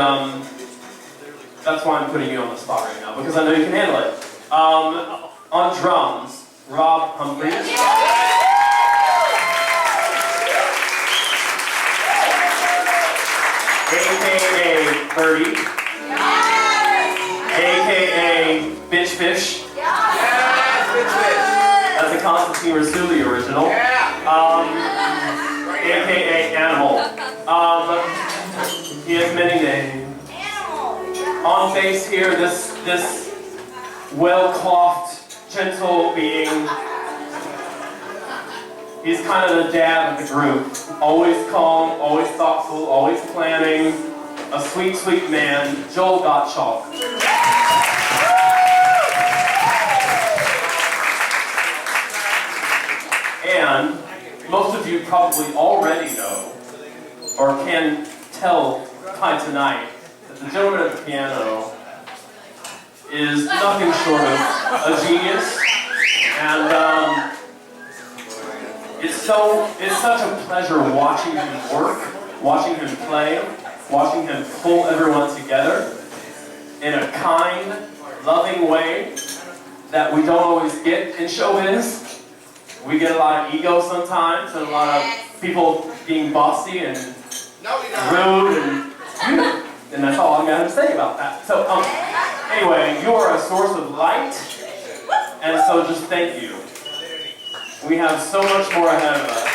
that's why I'm putting you on the spot right now, because I know you can handle it. On drums, Rob Humphries. AKA Birdie. AKA Bitch Fish. That's a Constantine Rasuli original. AKA Animal. He has many names. On bass here, this well-coiffed, gentle being. He's kind of the dad of the group. Always calm, always thoughtful, always planning. A sweet, sweet man, Joel Gottschalk. And most of you probably already know, or can tell by tonight, that the gentleman at the piano is nothing short of a genius. And it's such a pleasure watching him work, watching him play, watching him pull everyone together in a kind, loving way that we don't always get in showbiz. We get a lot of ego sometimes, and a lot of people being bossy and rude, and that's all I'm going to say about that. So, anyway, you are a source of light, and so just thank you. We have so much more ahead of us,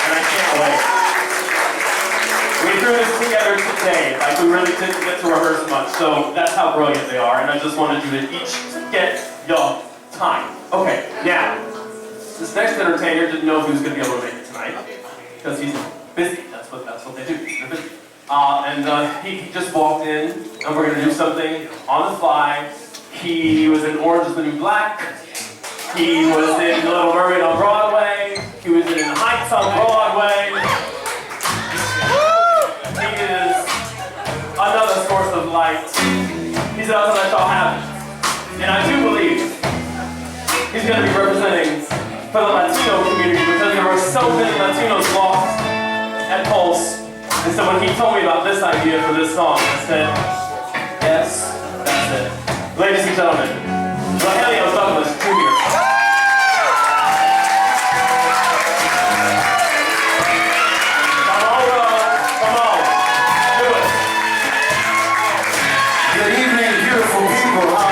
and I can't wait. We threw this together today, like we really didn't get to rehearse much, so that's how brilliant they are, and I just wanted you to each get your time. Okay, now, this next entertainer didn't know if he was going to be able to make it tonight, because he's busy. That's what they do. They're busy. He just walked in, and we're going to do something on the fly. He was in Orange is the New Black. He was in The Little Mermaid on Broadway. He was in Heights on Broadway. He is another source of light. He's another that y'all have. And I do believe he's going to be representing for the Latino community, because there were so many Latinos lost at Pulse. And so when he told me about this idea for this song, I said, yes, that's it. Ladies and gentlemen, Rogelio Douglas Jr. Come on, do it. Good evening, beautiful people. How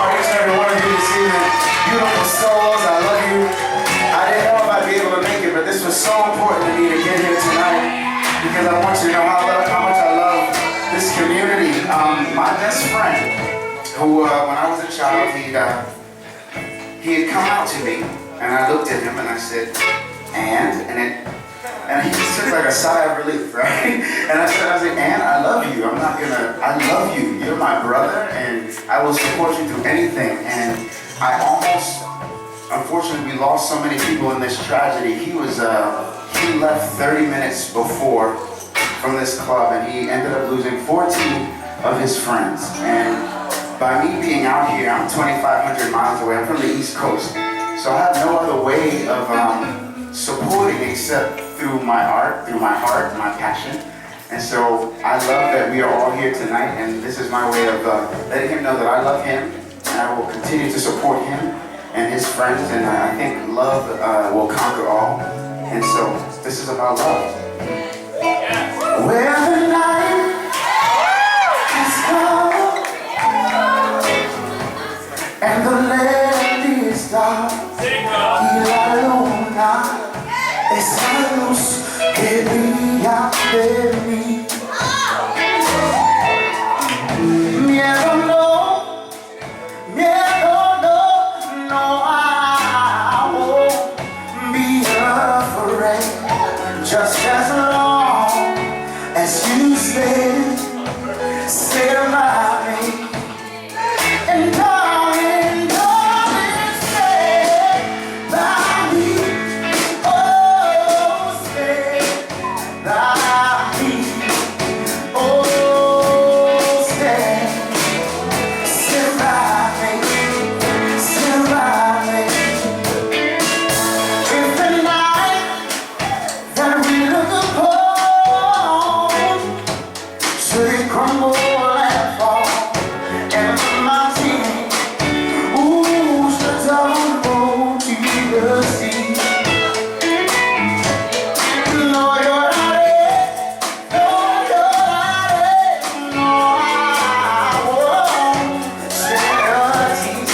are each and every one of you this evening? Beautiful souls, I love you. want you to know how much I love this community. My best friend, who when I was a child, he had come out to me, and I looked at him and I said, and he just took like a sigh of relief, right? And I said, Ann, I love you. I love you. You're my brother, and I will support you through anything. And I almost, unfortunately, we lost so many people in this tragedy. He left 30 minutes before from this club, and he ended up losing 14 of his friends. And by me being out here, I'm 2,500 miles away. I'm from the East Coast, so I have no other way of supporting except through my art, through my heart, my passion. And so I love that we are all here tonight, and this is my way of letting him know that I love him, and I will continue to support him and his friends, and I think love will conquer all. And so this is about love. Where the night has come and the land is dark, y la luna esa luz que brilla de mí. Miedo no, I won't be afraid. Just as long as you stay by me. And darling, stay by me. Oh, stay by me. Oh, stay by me. Stay by me. If the night that we look upon should crumble and fall, and the mountain, should tumble to the sea. No, you're not it. No, you're not it. No, I won't shed a tear.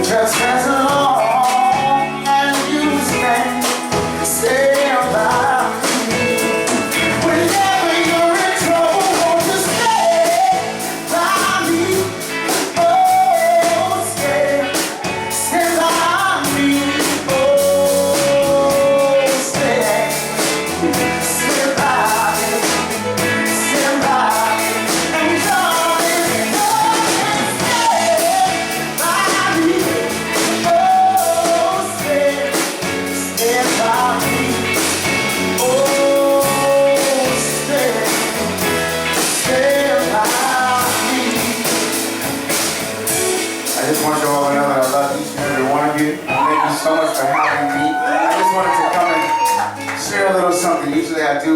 Just as long as you stay by me. Whenever you're in trouble, won't you stay by me? Oh, stay by me. Oh, stay by me. Stay by me. And darling, stay by me. Oh, stay by me. Oh, stay by me. I just want you all to know that I love each and every one of you. Thank you so much for having me. I just wanted to come and share a little something. Usually I do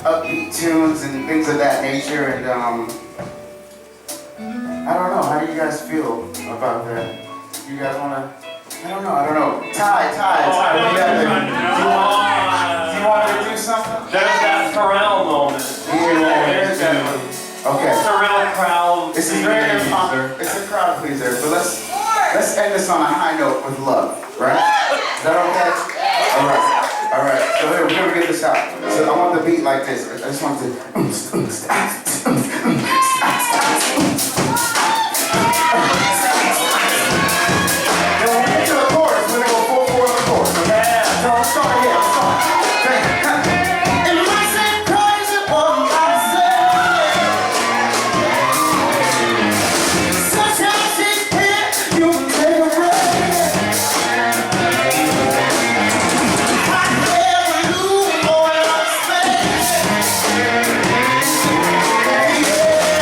upbeat tunes and things of that nature, and I don't know. How do you guys feel about that? You guys wanna? I don't know. Tye. Do you want me to do something? There's that Royale moment. There's that. Okay. It's a real crowd. This is very impromptu. It's a crowd pleaser, but let's end this on a high note with love, right? Is that okay? All right. So here, we're gonna get this out. So I want the beat like this. I just want to. Then when we get to the chorus, we're gonna go 4/4 of the chorus. Okay? So let's start here. It might seem crazy what I say. Sunshine, she's here, you can take a break. I never lose all your space. Yeah.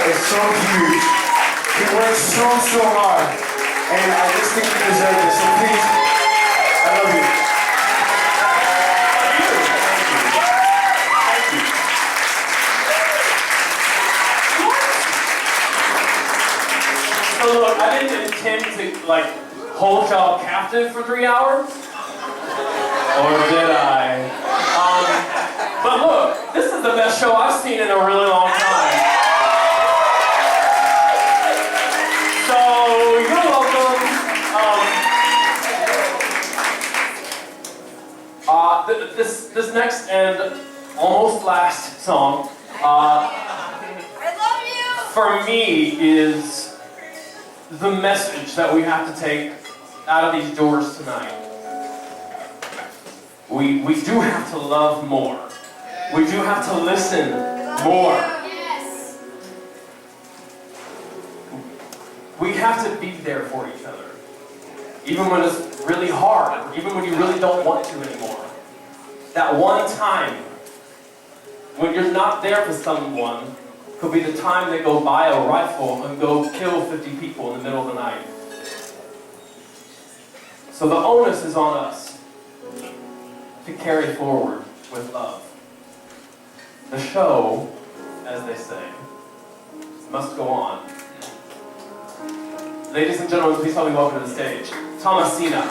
is so huge. He works so hard. And I just think you deserve this. So please, I love you. So look, I didn't intend to like hold y'all captive for 3 hours. Or did I? But look, this is the best show I've seen in a really long time. So you're welcome. This next and almost last song, for me is the message that we have to take out of these doors tonight. We do have to love more. We do have to listen more. We have to be there for each other. Even when it's really hard, or even when you really don't want to anymore. That one time when you're not there for someone could be the time they go buy a rifle and go kill 50 people in the middle of the night. So the onus is on us to carry forward with love. The show, as they say, must go on. Ladies and gentlemen, please help me welcome to the stage, Tomasina.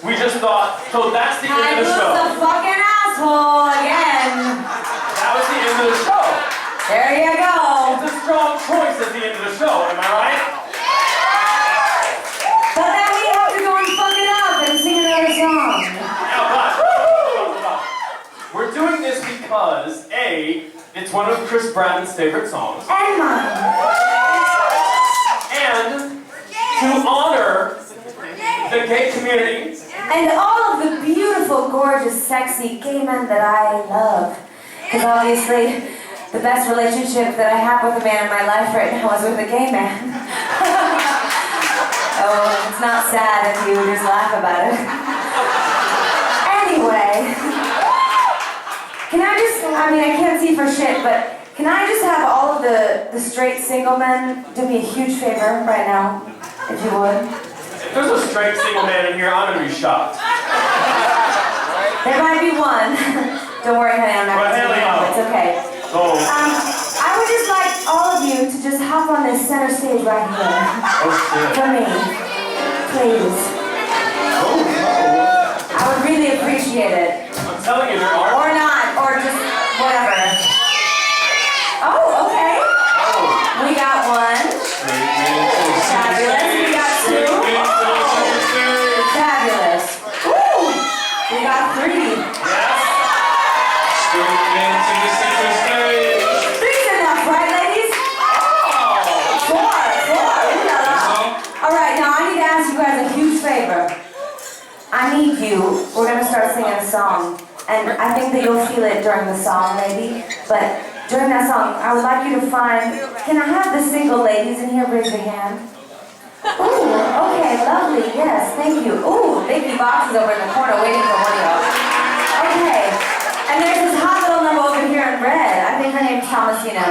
we just thought, so that's the end of the show. a fucking asshole again. That was the end of the show. There you go. It's a strong choice at the end of the show, am I right? But then we have to go and fuck it up and sing another song. We're doing this because, A, it's one of Chris Bratton's favorite songs. And mine. And to honor the gay community. And all of the beautiful, gorgeous, sexy gay men that I love. Because obviously, the best relationship that I have with a man in my life right now is with a gay man. Oh, it's not sad if you just laugh about it. Anyway, I can't see for shit, but can I just have all of the straight single men do me a huge favor right now, if you would? If there's a straight single man in here, I'm gonna be shocked. There might be one. Don't worry, honey, I'm not gonna take it. It's okay. Oh. I would just like all of you to just hop on this center stage right here. Oh, shit. For me. Please. Oh, no. I would really appreciate it. I'm telling you, there are. Or not, or just whatever. Oh, okay. Oh. We got one. Fabulous. We got two. Fabulous. Ooh. We got three. Yes. Three's enough, right, ladies? Four. All right, now I need to ask you guys a huge favor. I need you. We're gonna start singing a song, and I think that you'll feel it during the song, maybe. But during that song, I would like you to find. Can I have the single ladies in here raise your hand? Ooh, okay, lovely. Yes, thank you. Ooh, Vicky Box is over in the corner waiting for one of y'all. Okay, and there's this hot little number over here in red. I think her name's Tomasina.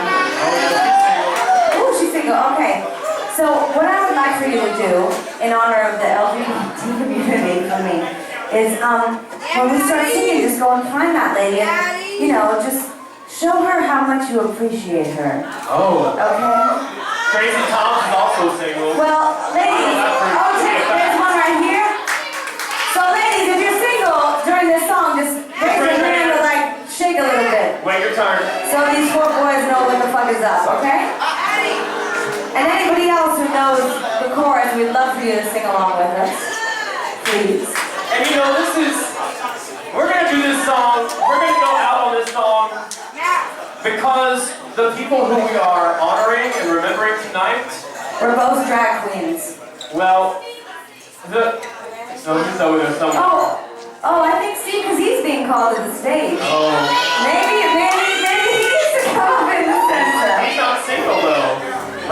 Ooh, she's single. Okay. So what I would like for you to do, in honor of the LGBT community for me, is when we start singing, just go and find that lady and, just show her how much you appreciate her. Oh. Okay? Tracie Thoms is also single. Well, ladies, there's one right here. So ladies, if you're single during this song, just raise your hand or shake a little bit. Wait your turn. So these four boys know what the fuck is up, okay? And anybody else who knows the chorus, we'd love for you to sing along with us. Please. And we're gonna do this song, we're gonna go out on this song because the people who we are honoring and remembering tonight. We're both drag queens. Well, he's over there somewhere. Oh, I think, see, because he's being called to the stage. Oh. Maybe he needs to come up in the center. He's not single though,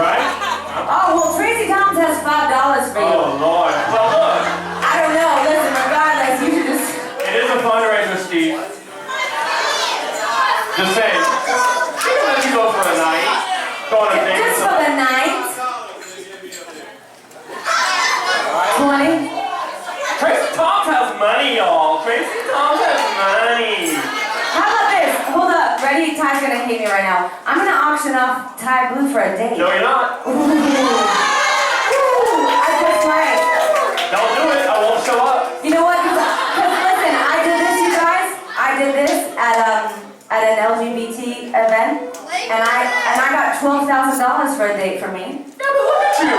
right? Oh, well, Tracie Thoms has $5 for you. Oh, Lord. Well, look. I don't know. Listen, regardless, you should just... It is a fundraiser, Steve. Just saying. She can let you go for a night. Go on a date. Just for the night. 20. Tracie Thoms has money, y'all. Tracie Thoms has money. How about this? Hold up. Ready? Tye's gonna hate me right now. I'm gonna auction off Tye Blue for a date. No, you're not. Ooh. I just might. Don't do it. I won't show up. You know what? Because listen, I did this, you guys. I did this at an LGBT event, and I got $12,000 for a date for me. Yeah, but look at you. No.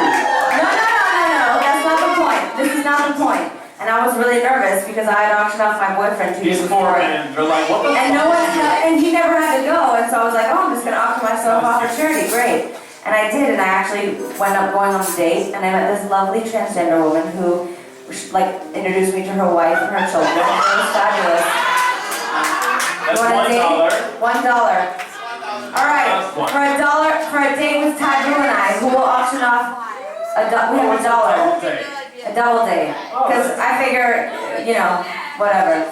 That's not the point. This is not the point. And I was really nervous because I had auctioned off my boyfriend 2 years before. And they're like, what the And and he never had to go, and so I was like, oh, I'm just gonna auction myself off for charity, great. And I did, and I actually wound up going on a date, and I met this lovely transgender woman who, introduced me to her wife and her children. It was fabulous. That's $1. $1. All right, for a date with Tye Blue and I, who will auction off we have a double date. Because I figure, whatever.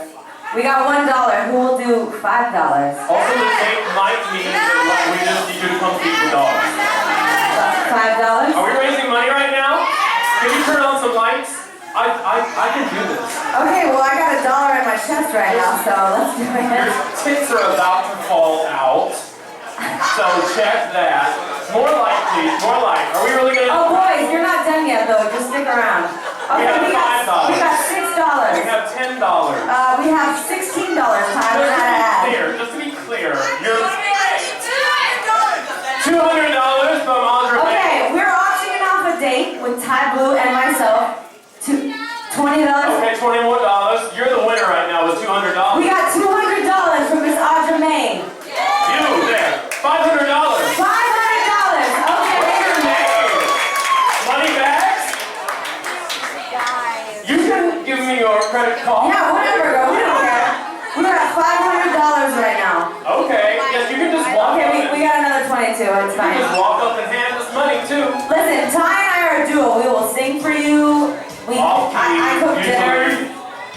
We got $1. Who will do $5? Also, the date might mean that we just need you to come feed the dog. $5? Are we raising money right now? Can you turn on some lights? I can do this. Okay, well I got $1 in my chest right now, so let's do it. Your tits are about to fall out. So check that. More light, please. More light. Are we really gonna? Oh boys, you're not done yet though. Just stick around. Okay, we got $6. We have $10. We have $16. Time to add. Just to be clear, you're $200 from Audra. Okay, we're auctioning off a date with Tye Blue and myself. $20. Okay, $21. You're the winner right now with $200. We got $200 from Miss Audra May. You there. $500. $500. Okay. What's your name? Money bags? You can give me your credit card. Yeah, whatever, girl. We don't care. We're at $500 right now. Okay. Yes, you can just walk up. Okay, we got another 22. It's fine. You can just walk up and hand us money too. Listen, Tye and I are a duo. We will sing for you. I cook dinner.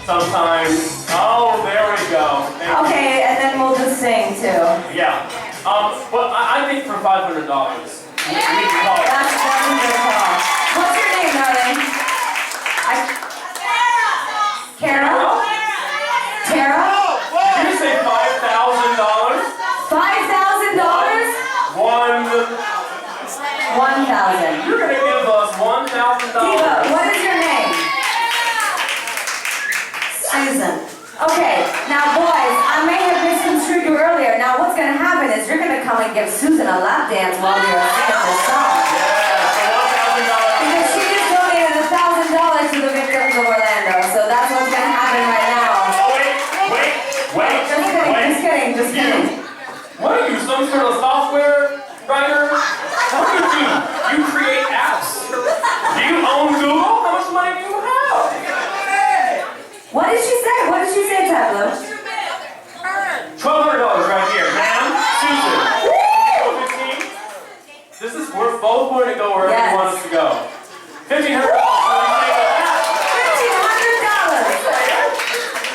Sometimes. Oh, there we go. Okay, and then we'll just sing too. Yeah. Well, I think for $500, we can call it. That's a good call. What's your name, darling? Carol? Tara? Did you say $5,000? $5,000? 1,000. You're gonna give us $1,000. Diva, what is your name? Susan. Okay, now boys, I may have misconstrued you earlier. Now what's gonna happen is you're gonna come and give Susan a lap dance while we are singing this song. Because she just donated $1,000 to the victims of Orlando, so that's what's gonna happen right now. Just kidding. What are you, some sort of software writer? What do you do? You create apps. Do you own Google? How much money do you have? What did she say? What did she say, Tye Blue? $1,200 right here, ma'am. Susan. 15. This is, we're both going to go wherever you want us to go. $1,500.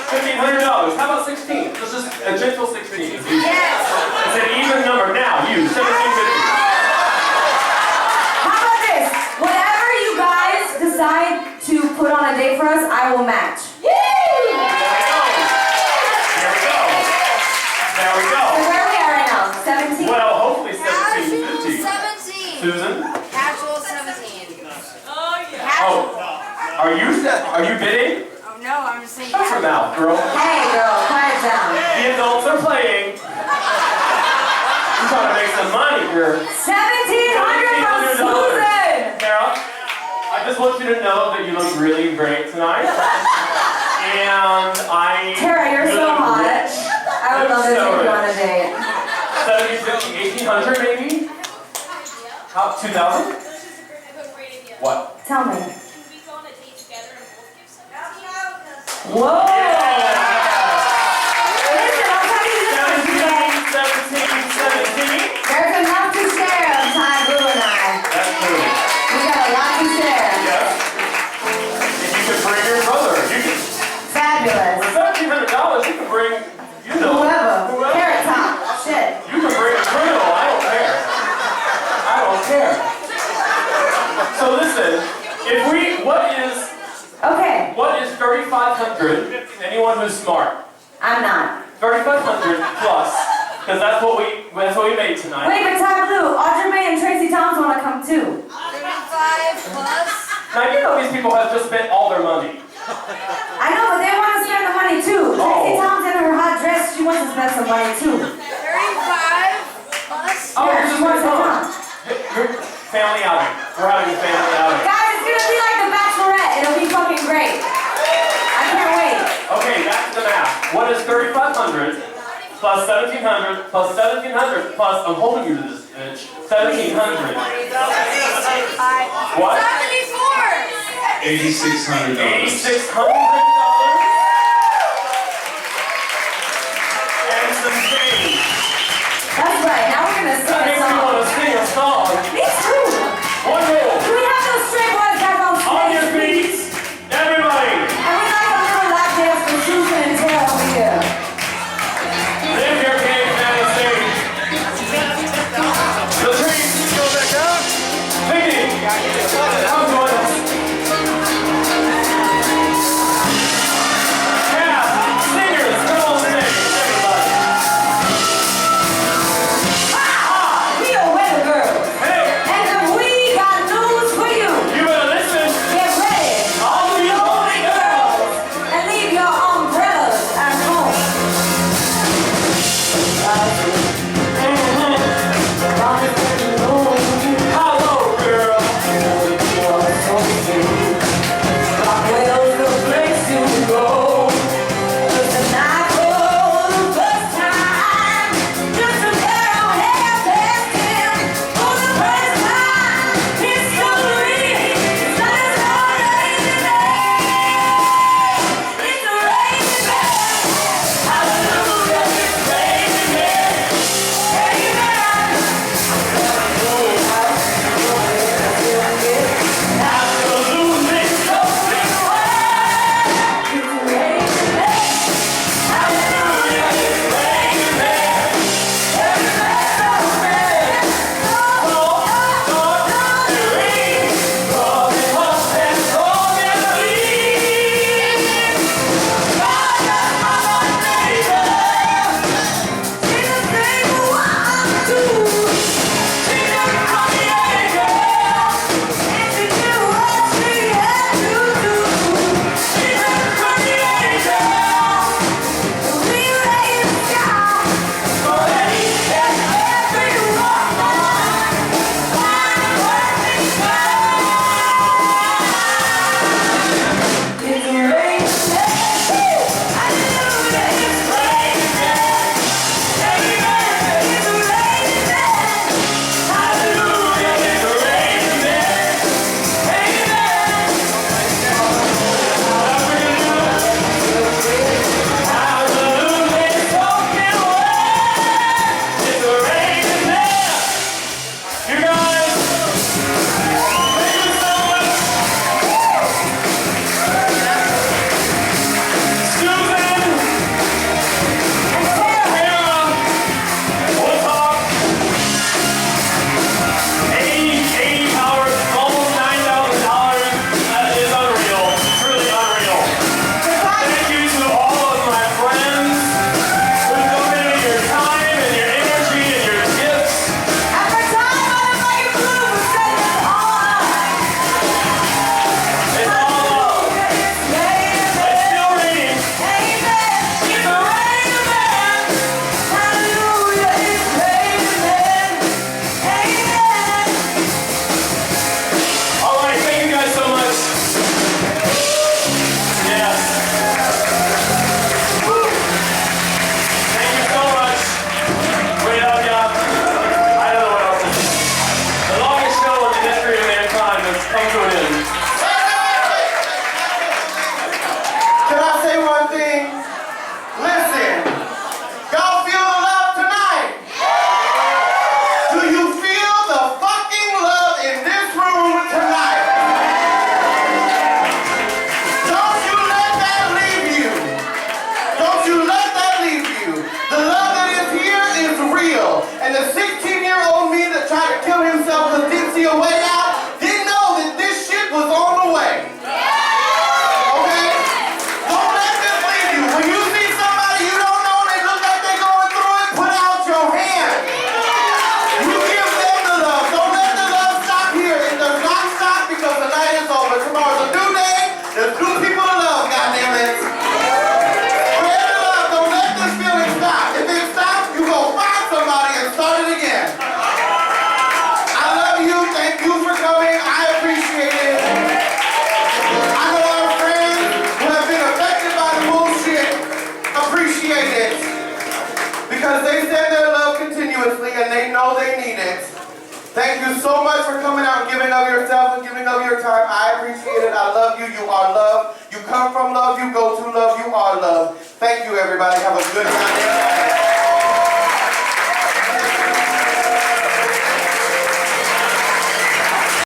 $1,500. How about 16? Let's just a gentle 16. Yes. It's an even number. Now, you, 1750. How about this? Whatever you guys decide to put on a date for us, I will match. There we go. So where are we at right now? 17? Well, hopefully 1750. 17. Susan? Casual 17. Oh, yeah. Oh, are you bidding? Oh, no, I'm just saying. Shut your mouth, girl. Hey, girl, quiet down. The adults are playing. I'm trying to make some money, girl. $1,700 from Susan! Carol, I just want you to know that you look really great tonight. And Tara, you're so hot. I would love to take you on a date. 1750, 1800 maybe? How, 2000? What? Tell me. Whoa! Listen, I'll tell you this. 17. There's enough to share of Tye Blue and I. That's true. We got a lot to share. Yes. And you could bring your brother. You could. Fabulous. For $1,700, you can bring, you know. Whoever. Carrot top. Shit. You can bring a criminal. I don't care. I don't care. So listen, what is 3,500? Anyone who's smart. I'm not. 3,500 plus, because that's what we made tonight. Wait, but Tye Blue, Audra May and Tracie Thoms want to come too. 35 plus. Now you know these people have just spent all their money. I know, but they want to spend the money too. Tracie Thoms in her hot dress, she wants to spend some money too. 35 plus. Oh, yeah, she wants to come. Your family outing. We're having a family outing. Guys, it's gonna be like The Bachelorette. It'll be fucking great. I can't wait. Okay, back to the math. What is 3,500 plus 1,700 plus 1,700 plus, I'm holding you to this, bitch, 1,700. What? 74. $8,600. $8,600 and some change. That's right. Now we're gonna sing That makes me want to sing a song. Me too. One roll. Do we have those straight boys back on stage? On your feet, everybody. And we like a little lap dance for Susan and Tara over here. Live your game fantasy. Latrice, go back up. Vicky, come join us. Cast, singers, come on stage, everybody. We are weather girls. Hey. And we got news for you. You better listen. Get ready. All of you lonely girls. And your time. I appreciate it. I love you. You are love. You come from love. You go to love. You are love. Thank you, everybody. Have a good night.